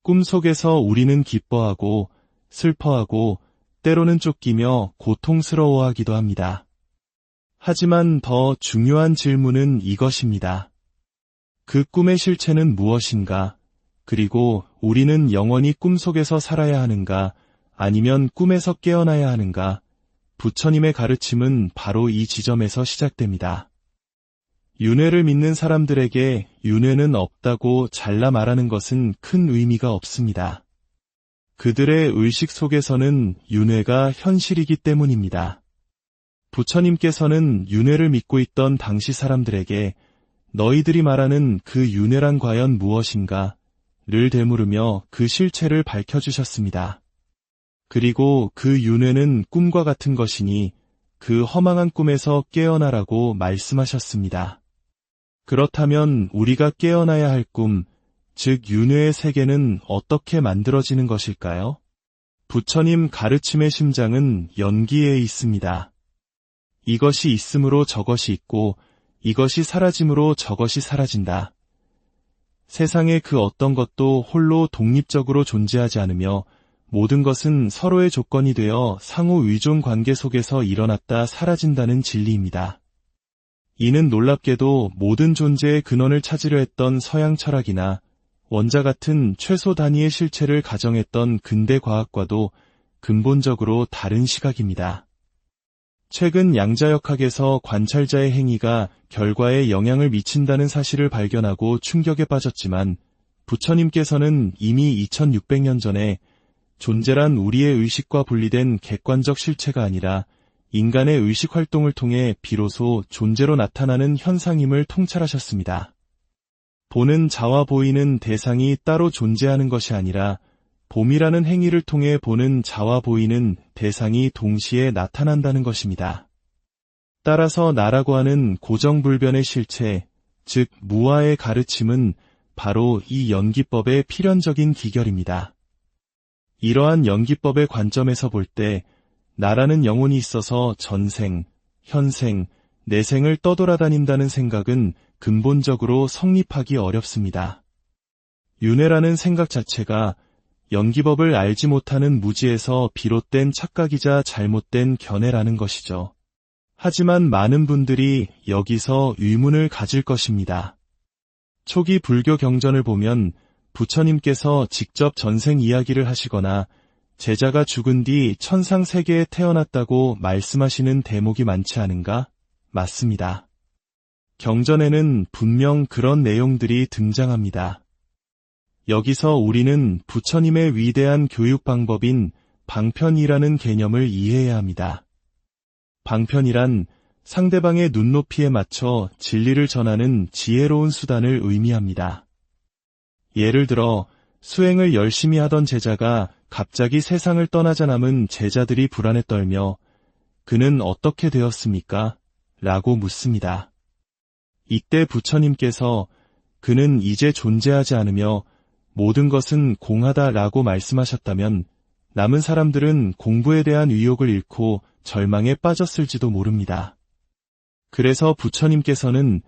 꿈 속에서 우리는 기뻐하고 슬퍼하고 때로는 쫓기며 고통스러워하기도 합니다. 하지만 더 중요한 질문은 이것입니다. 그 꿈의 실체는 무엇인가? 그리고 우리는 영원히 꿈속에서 살아야 하는가? 아니면 꿈에서 깨어나야 하는가? 부처님의 가르침은 바로 이 지점에서 시작됩니다. 윤회를 믿는 사람들에게 윤회는 없다고 잘라 말하는 것은 큰 의미가 없습니다. 그들의 의식 속에서는 윤회가 현실이기 때문입니다. 부처님께서는 윤회를 믿고 있던 당시 사람들에게 너희들이 말하는 그 윤회란 과연 무엇인가? 를 되물으며 그 실체를 밝혀주셨습니다. 그리고 그 윤회는 꿈과 같은 것이니 그 허망한 꿈에서 깨어나라고 말씀하셨습니다. 그렇다면 우리가 깨어나야 할 꿈, 즉 윤회의 세계는 어떻게 만들어지는 것일까요? 부처님 가르침의 심장은 연기에 있습니다. 이것이 있음으로 저것이 있고 이것이 사라짐으로 저것이 사라진다. 세상의 그 어떤 것도 홀로 독립적으로 존재하지 않으며 모든 것은 서로의 조건이 되어 상호 의존 관계 속에서 일어났다 사라진다는 진리입니다. 이는 놀랍게도 모든 존재의 근원을 찾으려 했던 서양 철학이나 원자 같은 최소 단위의 실체를 가정했던 근대 과학과도 근본적으로 다른 시각입니다. 최근 양자역학에서 관찰자의 행위가 결과에 영향을 미친다는 사실을 발견하고 충격에 빠졌지만 부처님께서는 이미 2600년 전에 존재란 우리의 의식과 분리된 객관적 실체가 아니라 인간의 의식 활동을 통해 비로소 존재로 나타나는 현상임을 통찰하셨습니다. 보는 자와 보이는 대상이 따로 존재하는 것이 아니라 봄이라는 행위를 통해 보는 자와 보이는 대상이 동시에 나타난다는 것입니다. 따라서 나라고 하는 고정불변의 실체, 즉 무아의 가르침은 바로 이 연기법의 필연적인 기결입니다. 이러한 연기법의 관점에서 볼 때 나라는 영혼이 있어서 전생, 현생, 내생을 떠돌아다닌다는 생각은 근본적으로 성립하기 어렵습니다. 윤회라는 생각 자체가 연기법을 알지 못하는 무지에서 비롯된 착각이자 잘못된 견해라는 것이죠. 하지만 많은 분들이 여기서 의문을 가질 것입니다. 초기 불교 경전을 보면 부처님께서 직접 전생 이야기를 하시거나 제자가 죽은 뒤 천상 세계에 태어났다고 말씀하시는 대목이 많지 않은가? 맞습니다. 경전에는 분명 그런 내용들이 등장합니다. 여기서 우리는 부처님의 위대한 교육 방법인 방편이라는 개념을 이해해야 합니다. 방편이란 상대방의 눈높이에 맞춰 진리를 전하는 지혜로운 수단을 의미합니다. 예를 들어 수행을 열심히 하던 제자가 갑자기 세상을 떠나자 남은 제자들이 불안에 떨며 그는 어떻게 되었습니까? 라고 묻습니다. 이때 부처님께서 그는 이제 존재하지 않으며 모든 것은 공하다라고 말씀하셨다면 남은 사람들은 공부에 대한 의욕을 잃고 절망에 빠졌을지도 모릅니다. 그래서 부처님께서는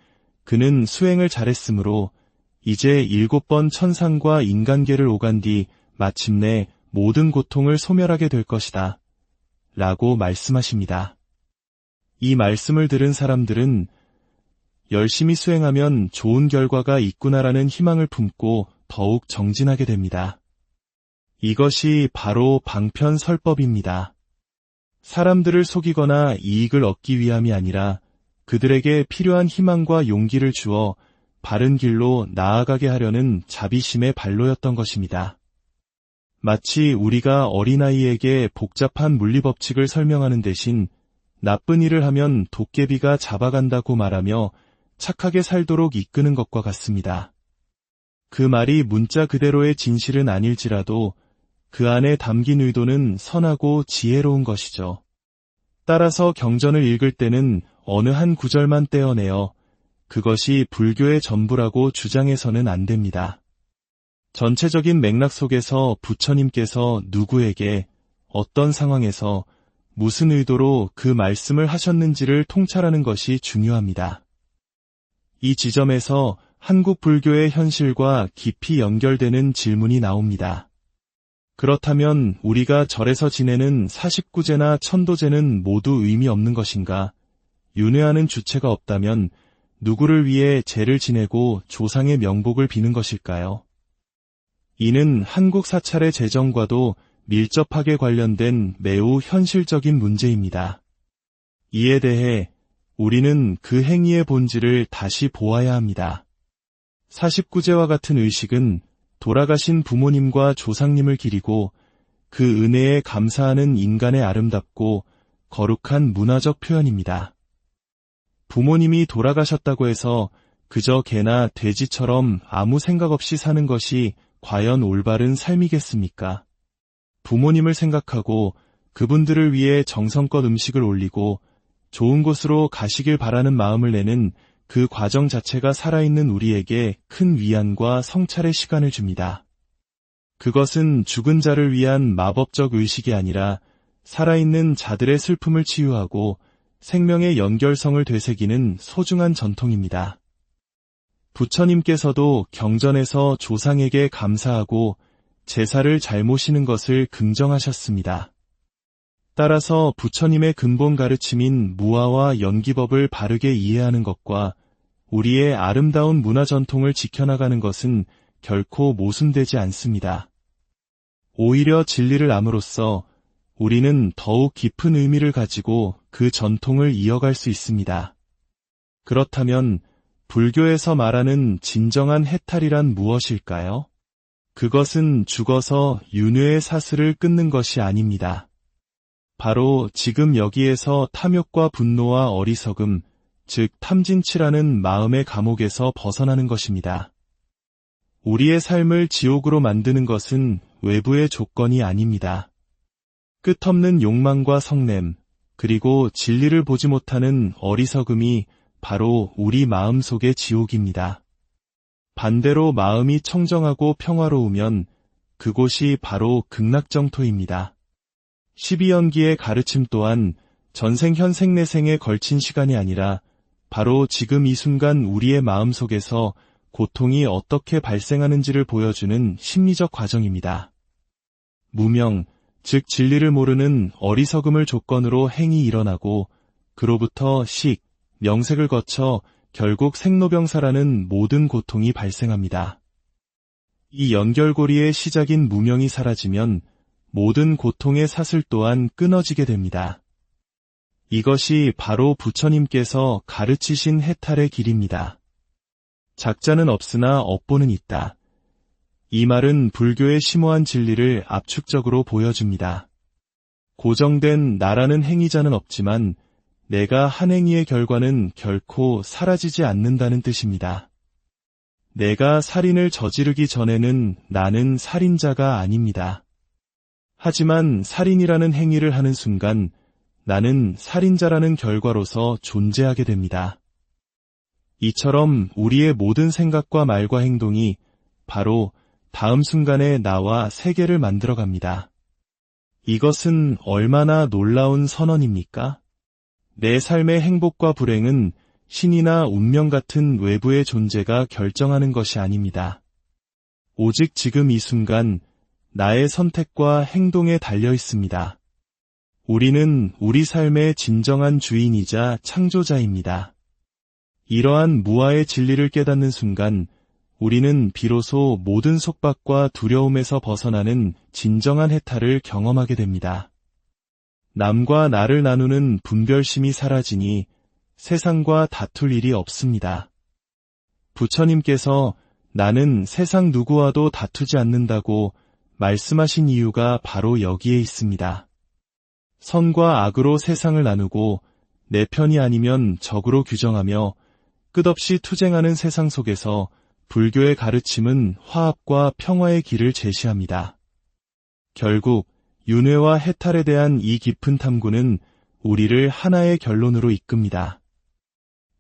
그는 수행을 잘했으므로 이제 7번 천상과 인간계를 오간 뒤 마침내 모든 고통을 소멸하게 될 것이다. 라고 말씀하십니다. 이 말씀을 들은 사람들은 열심히 수행하면 좋은 결과가 있구나라는 희망을 품고 더욱 정진하게 됩니다. 이것이 바로 방편설법입니다. 사람들을 속이거나 이익을 얻기 위함이 아니라 그들에게 필요한 희망과 용기를 주어 바른 길로 나아가게 하려는 자비심의 발로였던 것입니다. 마치 우리가 어린아이에게 복잡한 물리법칙을 설명하는 대신 나쁜 일을 하면 도깨비가 잡아간다고 말하며 착하게 살도록 이끄는 것과 같습니다. 그 말이 문자 그대로의 진실은 아닐지라도 그 안에 담긴 의도는 선하고 지혜로운 것이죠. 따라서 경전을 읽을 때는 어느 한 구절만 떼어내어 그것이 불교의 전부라고 주장해서는 안 됩니다. 전체적인 맥락 속에서 부처님께서 누구에게 어떤 상황에서 무슨 의도로 그 말씀을 하셨는지를 통찰하는 것이 중요합니다. 이 지점에서 한국 불교의 현실과 깊이 연결되는 질문이 나옵니다. 그렇다면 우리가 절에서 지내는 49제나 천도제는 모두 의미 없는 것인가? 윤회하는 주체가 없다면 누구를 위해 제를 지내고 조상의 명복을 비는 것일까요? 이는 한국 사찰의 재정과도 밀접하게 관련된 매우 현실적인 문제입니다. 이에 대해 우리는 그 행위의 본질을 다시 보아야 합니다. 49제와 같은 의식은 돌아가신 부모님과 조상님을 기리고 그 은혜에 감사하는 인간의 아름답고 거룩한 문화적 표현입니다. 부모님이 돌아가셨다고 해서 그저 개나 돼지처럼 아무 생각 없이 사는 것이 과연 올바른 삶이겠습니까? 부모님을 생각하고 그분들을 위해 정성껏 음식을 올리고 좋은 곳으로 가시길 바라는 마음을 내는 그 과정 자체가 살아있는 우리에게 큰 위안과 성찰의 시간을 줍니다. 그것은 죽은 자를 위한 마법적 의식이 아니라 살아있는 자들의 슬픔을 치유하고 생명의 연결성을 되새기는 소중한 전통입니다. 부처님께서도 경전에서 조상에게 감사하고 제사를 잘 모시는 것을 긍정하셨습니다. 따라서 부처님의 근본 가르침인 무아와 연기법을 바르게 이해하는 것과 우리의 아름다운 문화 전통을 지켜나가는 것은 결코 모순되지 않습니다. 오히려 진리를 암으로써 우리는 더욱 깊은 의미를 가지고 그 전통을 이어갈 수 있습니다. 그렇다면 불교에서 말하는 진정한 해탈이란 무엇일까요? 그것은 죽어서 윤회의 사슬을 끊는 것이 아닙니다. 바로 지금 여기에서 탐욕과 분노와 어리석음, 즉 탐진치라는 마음의 감옥에서 벗어나는 것입니다. 우리의 삶을 지옥으로 만드는 것은 외부의 조건이 아닙니다. 끝없는 욕망과 성냄, 그리고 진리를 보지 못하는 어리석음이 바로 우리 마음속의 지옥입니다. 반대로 마음이 청정하고 평화로우면 그곳이 바로 극락정토입니다. 12연기의 가르침 또한 전생 현생 내생에 걸친 시간이 아니라 바로 지금 이 순간 우리의 마음속에서 고통이 어떻게 발생하는지를 보여주는 심리적 과정입니다. 무명, 즉 진리를 모르는 어리석음을 조건으로 행이 일어나고 그로부터 식, 명색을 거쳐 결국 생로병사라는 모든 고통이 발생합니다. 이 연결고리의 시작인 무명이 사라지면 모든 고통의 사슬 또한 끊어지게 됩니다. 이것이 바로 부처님께서 가르치신 해탈의 길입니다. 작자는 없으나 업보는 있다. 이 말은 불교의 심오한 진리를 압축적으로 보여줍니다. 고정된 나라는 행위자는 없지만 내가 한 행위의 결과는 결코 사라지지 않는다는 뜻입니다. 내가 살인을 저지르기 전에는 나는 살인자가 아닙니다. 하지만 살인이라는 행위를 하는 순간 나는 살인자라는 결과로서 존재하게 됩니다. 이처럼 우리의 모든 생각과 말과 행동이 바로 다음 순간에 나와 세계를 만들어갑니다. 이것은 얼마나 놀라운 선언입니까? 내 삶의 행복과 불행은 신이나 운명 같은 외부의 존재가 결정하는 것이 아닙니다. 오직 지금 이 순간 나의 선택과 행동에 달려 있습니다. 우리는 우리 삶의 진정한 주인이자 창조자입니다. 이러한 무아의 진리를 깨닫는 순간 우리는 비로소 모든 속박과 두려움에서 벗어나는 진정한 해탈을 경험하게 됩니다. 남과 나를 나누는 분별심이 사라지니 세상과 다툴 일이 없습니다. 부처님께서 나는 세상 누구와도 다투지 않는다고 말씀하신 이유가 바로 여기에 있습니다. 선과 악으로 세상을 나누고 내 편이 아니면 적으로 규정하며 끝없이 투쟁하는 세상 속에서 불교의 가르침은 화합과 평화의 길을 제시합니다. 결국 윤회와 해탈에 대한 이 깊은 탐구는 우리를 하나의 결론으로 이끕니다.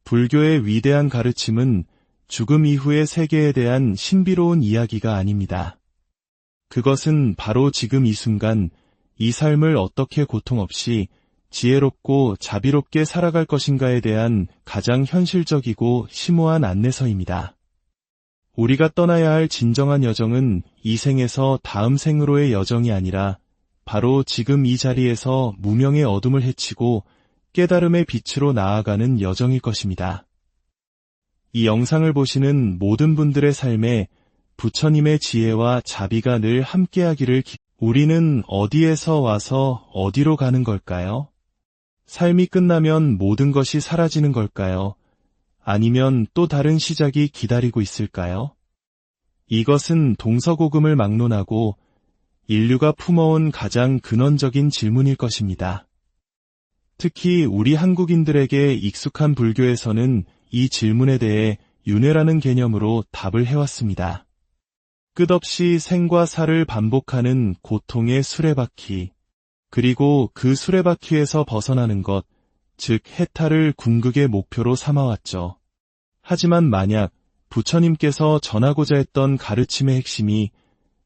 불교의 위대한 가르침은 죽음 이후의 세계에 대한 신비로운 이야기가 아닙니다. 그것은 바로 지금 이 순간 이 삶을 어떻게 고통 없이 지혜롭고 자비롭게 살아갈 것인가에 대한 가장 현실적이고 심오한 안내서입니다. 우리가 떠나야 할 진정한 여정은 이 생에서 다음 생으로의 여정이 아니라 바로 지금 이 자리에서 무명의 어둠을 헤치고 깨달음의 빛으로 나아가는 여정일 것입니다. 이 영상을 보시는 모든 분들의 삶에 부처님의 지혜와 자비가 늘 함께하기를 우리는 어디에서 와서 어디로 가는 걸까요? 삶이 끝나면 모든 것이 사라지는 걸까요? 아니면 또 다른 시작이 기다리고 있을까요? 이것은 동서고금을 막론하고 인류가 품어온 가장 근원적인 질문일 것입니다. 특히 우리 한국인들에게 익숙한 불교에서는 이 질문에 대해 윤회라는 개념으로 답을 해왔습니다. 끝없이 생과 사를 반복하는 고통의 수레바퀴, 그리고 그 수레바퀴에서 벗어나는 것, 즉 해탈을 궁극의 목표로 삼아왔죠. 하지만 만약 부처님께서 전하고자 했던 가르침의 핵심이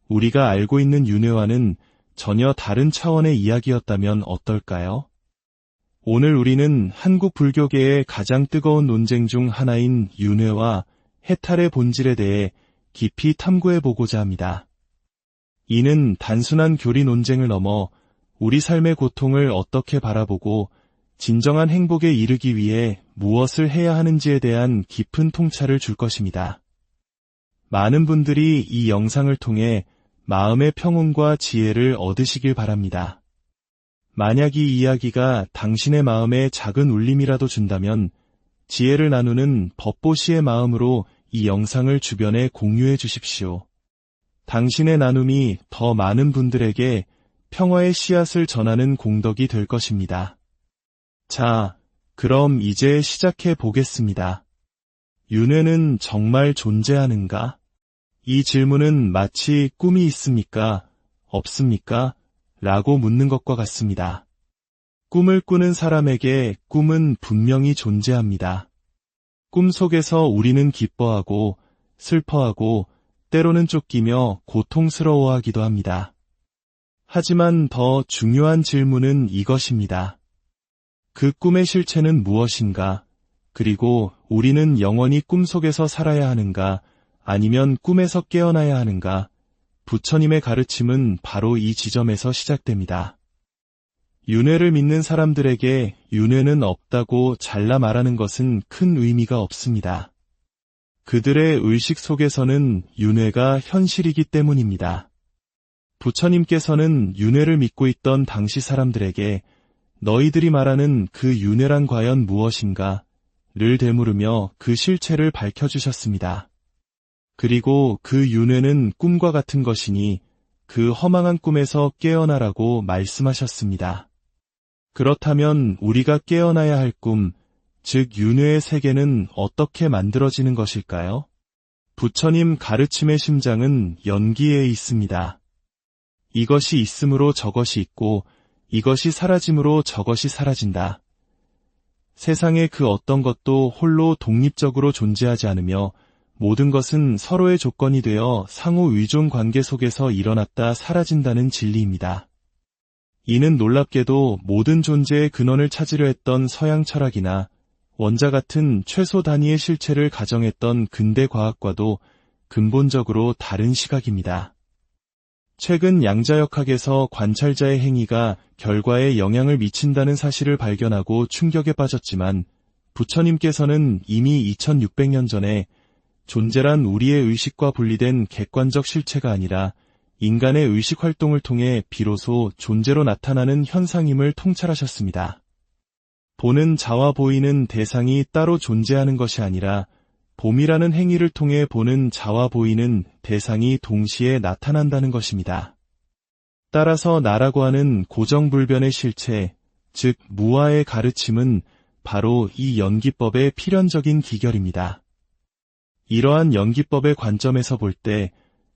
우리가 알고 있는 윤회와는 전혀 다른 차원의 이야기였다면 어떨까요? 오늘 우리는 한국 불교계의 가장 뜨거운 논쟁 중 하나인 윤회와 해탈의 본질에 대해 깊이 탐구해보고자 합니다. 이는 단순한 교리 논쟁을 넘어 우리 삶의 고통을 어떻게 바라보고 진정한 행복에 이르기 위해 무엇을 해야 하는지에 대한 깊은 통찰을 줄 것입니다. 많은 분들이 이 영상을 통해 마음의 평온과 지혜를 얻으시길 바랍니다. 만약 이 이야기가 당신의 마음에 작은 울림이라도 준다면 지혜를 나누는 법보시의 마음으로 이 영상을 주변에 공유해 주십시오. 당신의 나눔이 더 많은 분들에게 평화의 씨앗을 전하는 공덕이 될 것입니다. 자, 그럼 이제 시작해 보겠습니다. 윤회는 정말 존재하는가? 이 질문은 마치 꿈이 있습니까? 없습니까? 라고 묻는 것과 같습니다. 꿈을 꾸는 사람에게 꿈은 분명히 존재합니다. 꿈 속에서 우리는 기뻐하고 슬퍼하고 때로는 쫓기며 고통스러워하기도 합니다. 하지만 더 중요한 질문은 이것입니다. 그 꿈의 실체는 무엇인가? 그리고 우리는 영원히 꿈속에서 살아야 하는가? 아니면 꿈에서 깨어나야 하는가? 부처님의 가르침은 바로 이 지점에서 시작됩니다. 윤회를 믿는 사람들에게 윤회는 없다고 잘라 말하는 것은 큰 의미가 없습니다. 그들의 의식 속에서는 윤회가 현실이기 때문입니다. 부처님께서는 윤회를 믿고 있던 당시 사람들에게 너희들이 말하는 그 윤회란 과연 무엇인가? 를 되물으며 그 실체를 밝혀주셨습니다. 그리고 그 윤회는 꿈과 같은 것이니 그 허망한 꿈에서 깨어나라고 말씀하셨습니다. 그렇다면 우리가 깨어나야 할 꿈, 즉 윤회의 세계는 어떻게 만들어지는 것일까요? 부처님 가르침의 심장은 연기에 있습니다. 이것이 있음으로 저것이 있고 이것이 사라짐으로 저것이 사라진다. 세상의 그 어떤 것도 홀로 독립적으로 존재하지 않으며 모든 것은 서로의 조건이 되어 상호 의존 관계 속에서 일어났다 사라진다는 진리입니다. 이는 놀랍게도 모든 존재의 근원을 찾으려 했던 서양 철학이나 원자 같은 최소 단위의 실체를 가정했던 근대 과학과도 근본적으로 다른 시각입니다. 최근 양자역학에서 관찰자의 행위가 결과에 영향을 미친다는 사실을 발견하고 충격에 빠졌지만 부처님께서는 이미 2600년 전에 존재란 우리의 의식과 분리된 객관적 실체가 아니라 인간의 의식 활동을 통해 비로소 존재로 나타나는 현상임을 통찰하셨습니다. 보는 자와 보이는 대상이 따로 존재하는 것이 아니라 봄이라는 행위를 통해 보는 자와 보이는 대상이 동시에 나타난다는 것입니다. 따라서 나라고 하는 고정불변의 실체, 즉 무아의 가르침은 바로 이 연기법의 필연적인 기결입니다. 이러한 연기법의 관점에서 볼 때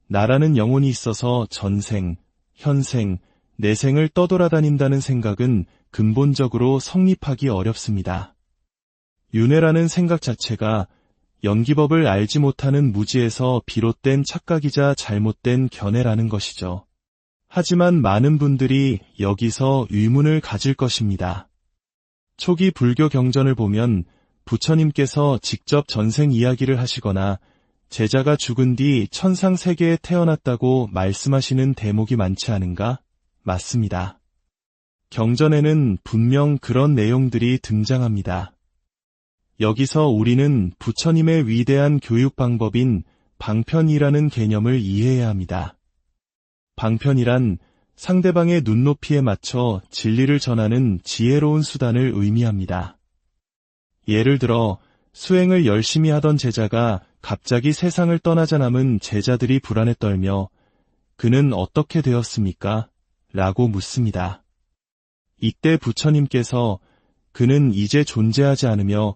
나라는 영혼이 있어서 전생, 현생, 내생을 떠돌아다닌다는 생각은 근본적으로 성립하기 어렵습니다. 윤회라는 생각 자체가 연기법을 알지 못하는 무지에서 비롯된 착각이자 잘못된 견해라는 것이죠. 하지만 많은 분들이 여기서 의문을 가질 것입니다. 초기 불교 경전을 보면 부처님께서 직접 전생 이야기를 하시거나 제자가 죽은 뒤 천상 세계에 태어났다고 말씀하시는 대목이 많지 않은가? 맞습니다. 경전에는 분명 그런 내용들이 등장합니다. 여기서 우리는 부처님의 위대한 교육 방법인 방편이라는 개념을 이해해야 합니다. 방편이란 상대방의 눈높이에 맞춰 진리를 전하는 지혜로운 수단을 의미합니다. 예를 들어 수행을 열심히 하던 제자가 갑자기 세상을 떠나자 남은 제자들이 불안에 떨며 그는 어떻게 되었습니까? 라고 묻습니다. 이때 부처님께서 그는 이제 존재하지 않으며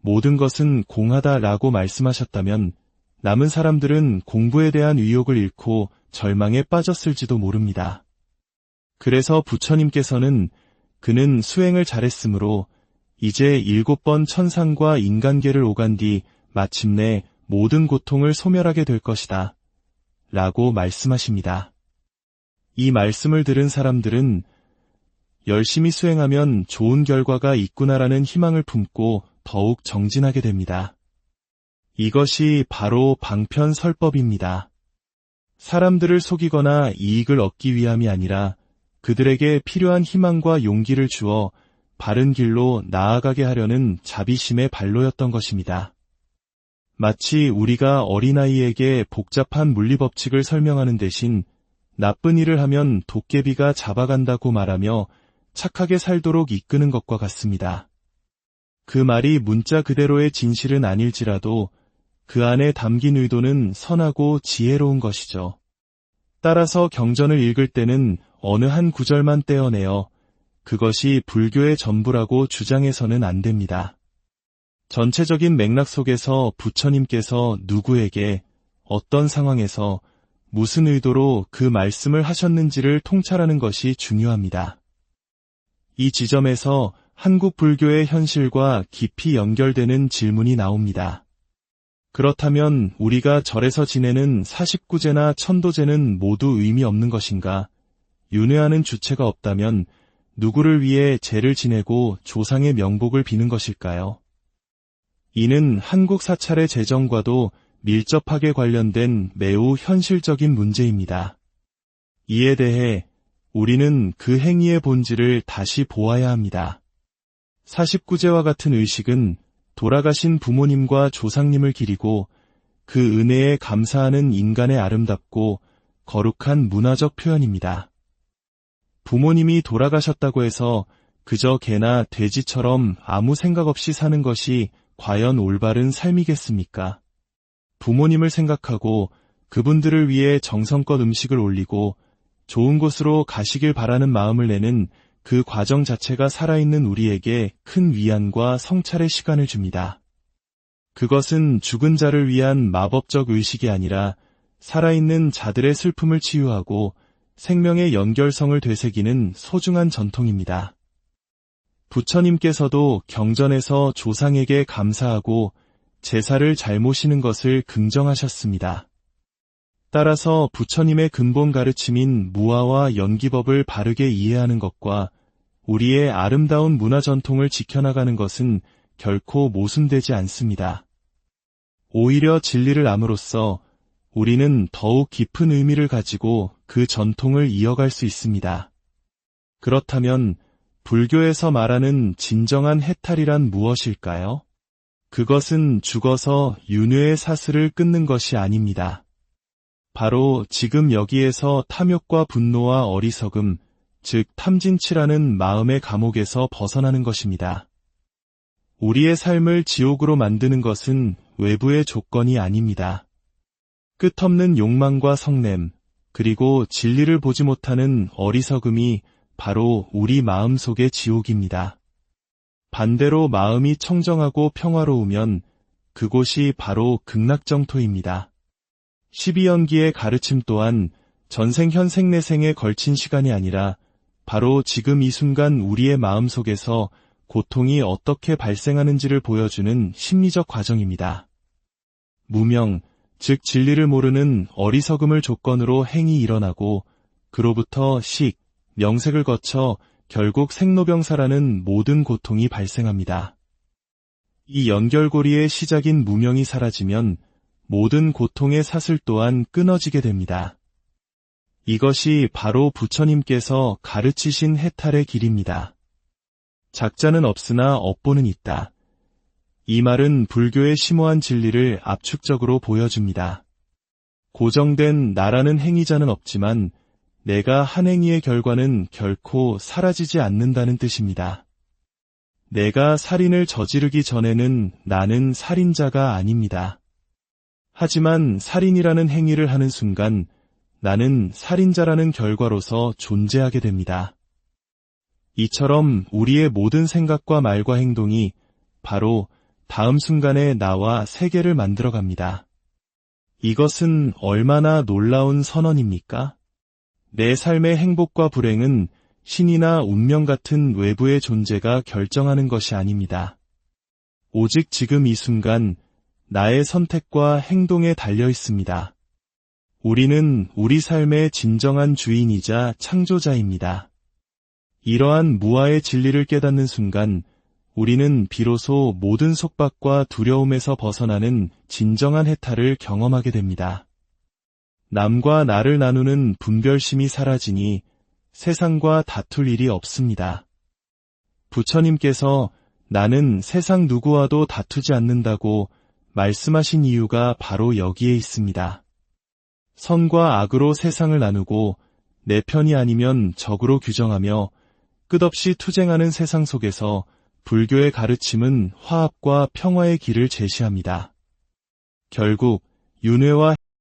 모든 것은 공하다 라고 말씀하셨다면 남은 사람들은 공부에 대한 의욕을 잃고 절망에 빠졌을지도 모릅니다. 그래서 부처님께서는 그는 수행을 잘했으므로 이제 7번 천상과 인간계를 오간 뒤 마침내 모든 고통을 소멸하게 될 것이다. 라고 말씀하십니다. 이 말씀을 들은 사람들은 열심히 수행하면 좋은 결과가 있구나라는 희망을 품고 더욱 정진하게 됩니다. 이것이 바로 방편설법입니다. 사람들을 속이거나 이익을 얻기 위함이 아니라 그들에게 필요한 희망과 용기를 주어 바른 길로 나아가게 하려는 자비심의 발로였던 것입니다. 마치 우리가 어린아이에게 복잡한 물리법칙을 설명하는 대신 나쁜 일을 하면 도깨비가 잡아간다고 말하며 착하게 살도록 이끄는 것과 같습니다. 그 말이 문자 그대로의 진실은 아닐지라도 그 안에 담긴 의도는 선하고 지혜로운 것이죠. 따라서 경전을 읽을 때는 어느 한 구절만 떼어내어 그것이 불교의 전부라고 주장해서는 안 됩니다. 전체적인 맥락 속에서 부처님께서 누구에게 어떤 상황에서 무슨 의도로 그 말씀을 하셨는지를 통찰하는 것이 중요합니다. 이 지점에서 한국 불교의 현실과 깊이 연결되는 질문이 나옵니다. 그렇다면 우리가 절에서 지내는 49제나 천도제는 모두 의미 없는 것인가? 윤회하는 주체가 없다면 누구를 위해 제를 지내고 조상의 명복을 비는 것일까요? 이는 한국 사찰의 재정과도 밀접하게 관련된 매우 현실적인 문제입니다. 이에 대해 우리는 그 행위의 본질을 다시 보아야 합니다. 49제와 같은 의식은 돌아가신 부모님과 조상님을 기리고 그 은혜에 감사하는 인간의 아름답고 거룩한 문화적 표현입니다. 부모님이 돌아가셨다고 해서 그저 개나 돼지처럼 아무 생각 없이 사는 것이 과연 올바른 삶이겠습니까? 부모님을 생각하고 그분들을 위해 정성껏 음식을 올리고 좋은 곳으로 가시길 바라는 마음을 내는 그 과정 자체가 살아있는 우리에게 큰 위안과 성찰의 시간을 줍니다. 그것은 죽은 자를 위한 마법적 의식이 아니라 살아있는 자들의 슬픔을 치유하고 생명의 연결성을 되새기는 소중한 전통입니다. 부처님께서도 경전에서 조상에게 감사하고 제사를 잘 모시는 것을 긍정하셨습니다. 따라서 부처님의 근본 가르침인 무아와 연기법을 바르게 이해하는 것과 우리의 아름다운 문화 전통을 지켜나가는 것은 결코 모순되지 않습니다. 오히려 진리를 암으로써 우리는 더욱 깊은 의미를 가지고 그 전통을 이어갈 수 있습니다. 그렇다면 불교에서 말하는 진정한 해탈이란 무엇일까요? 그것은 죽어서 윤회의 사슬을 끊는 것이 아닙니다. 바로 지금 여기에서 탐욕과 분노와 어리석음, 즉 탐진치라는 마음의 감옥에서 벗어나는 것입니다. 우리의 삶을 지옥으로 만드는 것은 외부의 조건이 아닙니다. 끝없는 욕망과 성냄, 그리고 진리를 보지 못하는 어리석음이 바로 우리 마음속의 지옥입니다. 반대로 마음이 청정하고 평화로우면 그곳이 바로 극락정토입니다. 12연기의 가르침 또한 전생 현생 내생에 걸친 시간이 아니라 바로 지금 이 순간 우리의 마음속에서 고통이 어떻게 발생하는지를 보여주는 심리적 과정입니다. 무명, 즉 진리를 모르는 어리석음을 조건으로 행이 일어나고 그로부터 식, 명색을 거쳐 결국 생로병사라는 모든 고통이 발생합니다. 이 연결고리의 시작인 무명이 사라지면 모든 고통의 사슬 또한 끊어지게 됩니다. 이것이 바로 부처님께서 가르치신 해탈의 길입니다. 작자는 없으나 업보는 있다. 이 말은 불교의 심오한 진리를 압축적으로 보여줍니다. 고정된 나라는 행위자는 없지만 내가 한 행위의 결과는 결코 사라지지 않는다는 뜻입니다. 내가 살인을 저지르기 전에는 나는 살인자가 아닙니다. 하지만 살인이라는 행위를 하는 순간 나는 살인자라는 결과로서 존재하게 됩니다. 이처럼 우리의 모든 생각과 말과 행동이 바로 다음 순간에 나와 세계를 만들어갑니다. 이것은 얼마나 놀라운 선언입니까? 내 삶의 행복과 불행은 신이나 운명 같은 외부의 존재가 결정하는 것이 아닙니다. 오직 지금 이 순간 나의 선택과 행동에 달려 있습니다. 우리는 우리 삶의 진정한 주인이자 창조자입니다. 이러한 무아의 진리를 깨닫는 순간 우리는 비로소 모든 속박과 두려움에서 벗어나는 진정한 해탈을 경험하게 됩니다. 남과 나를 나누는 분별심이 사라지니 세상과 다툴 일이 없습니다. 부처님께서 나는 세상 누구와도 다투지 않는다고 말씀하신 이유가 바로 여기에 있습니다. 선과 악으로 세상을 나누고 내 편이 아니면 적으로 규정하며 끝없이 투쟁하는 세상 속에서 불교의 가르침은 화합과 평화의 길을 제시합니다. 결국 윤회와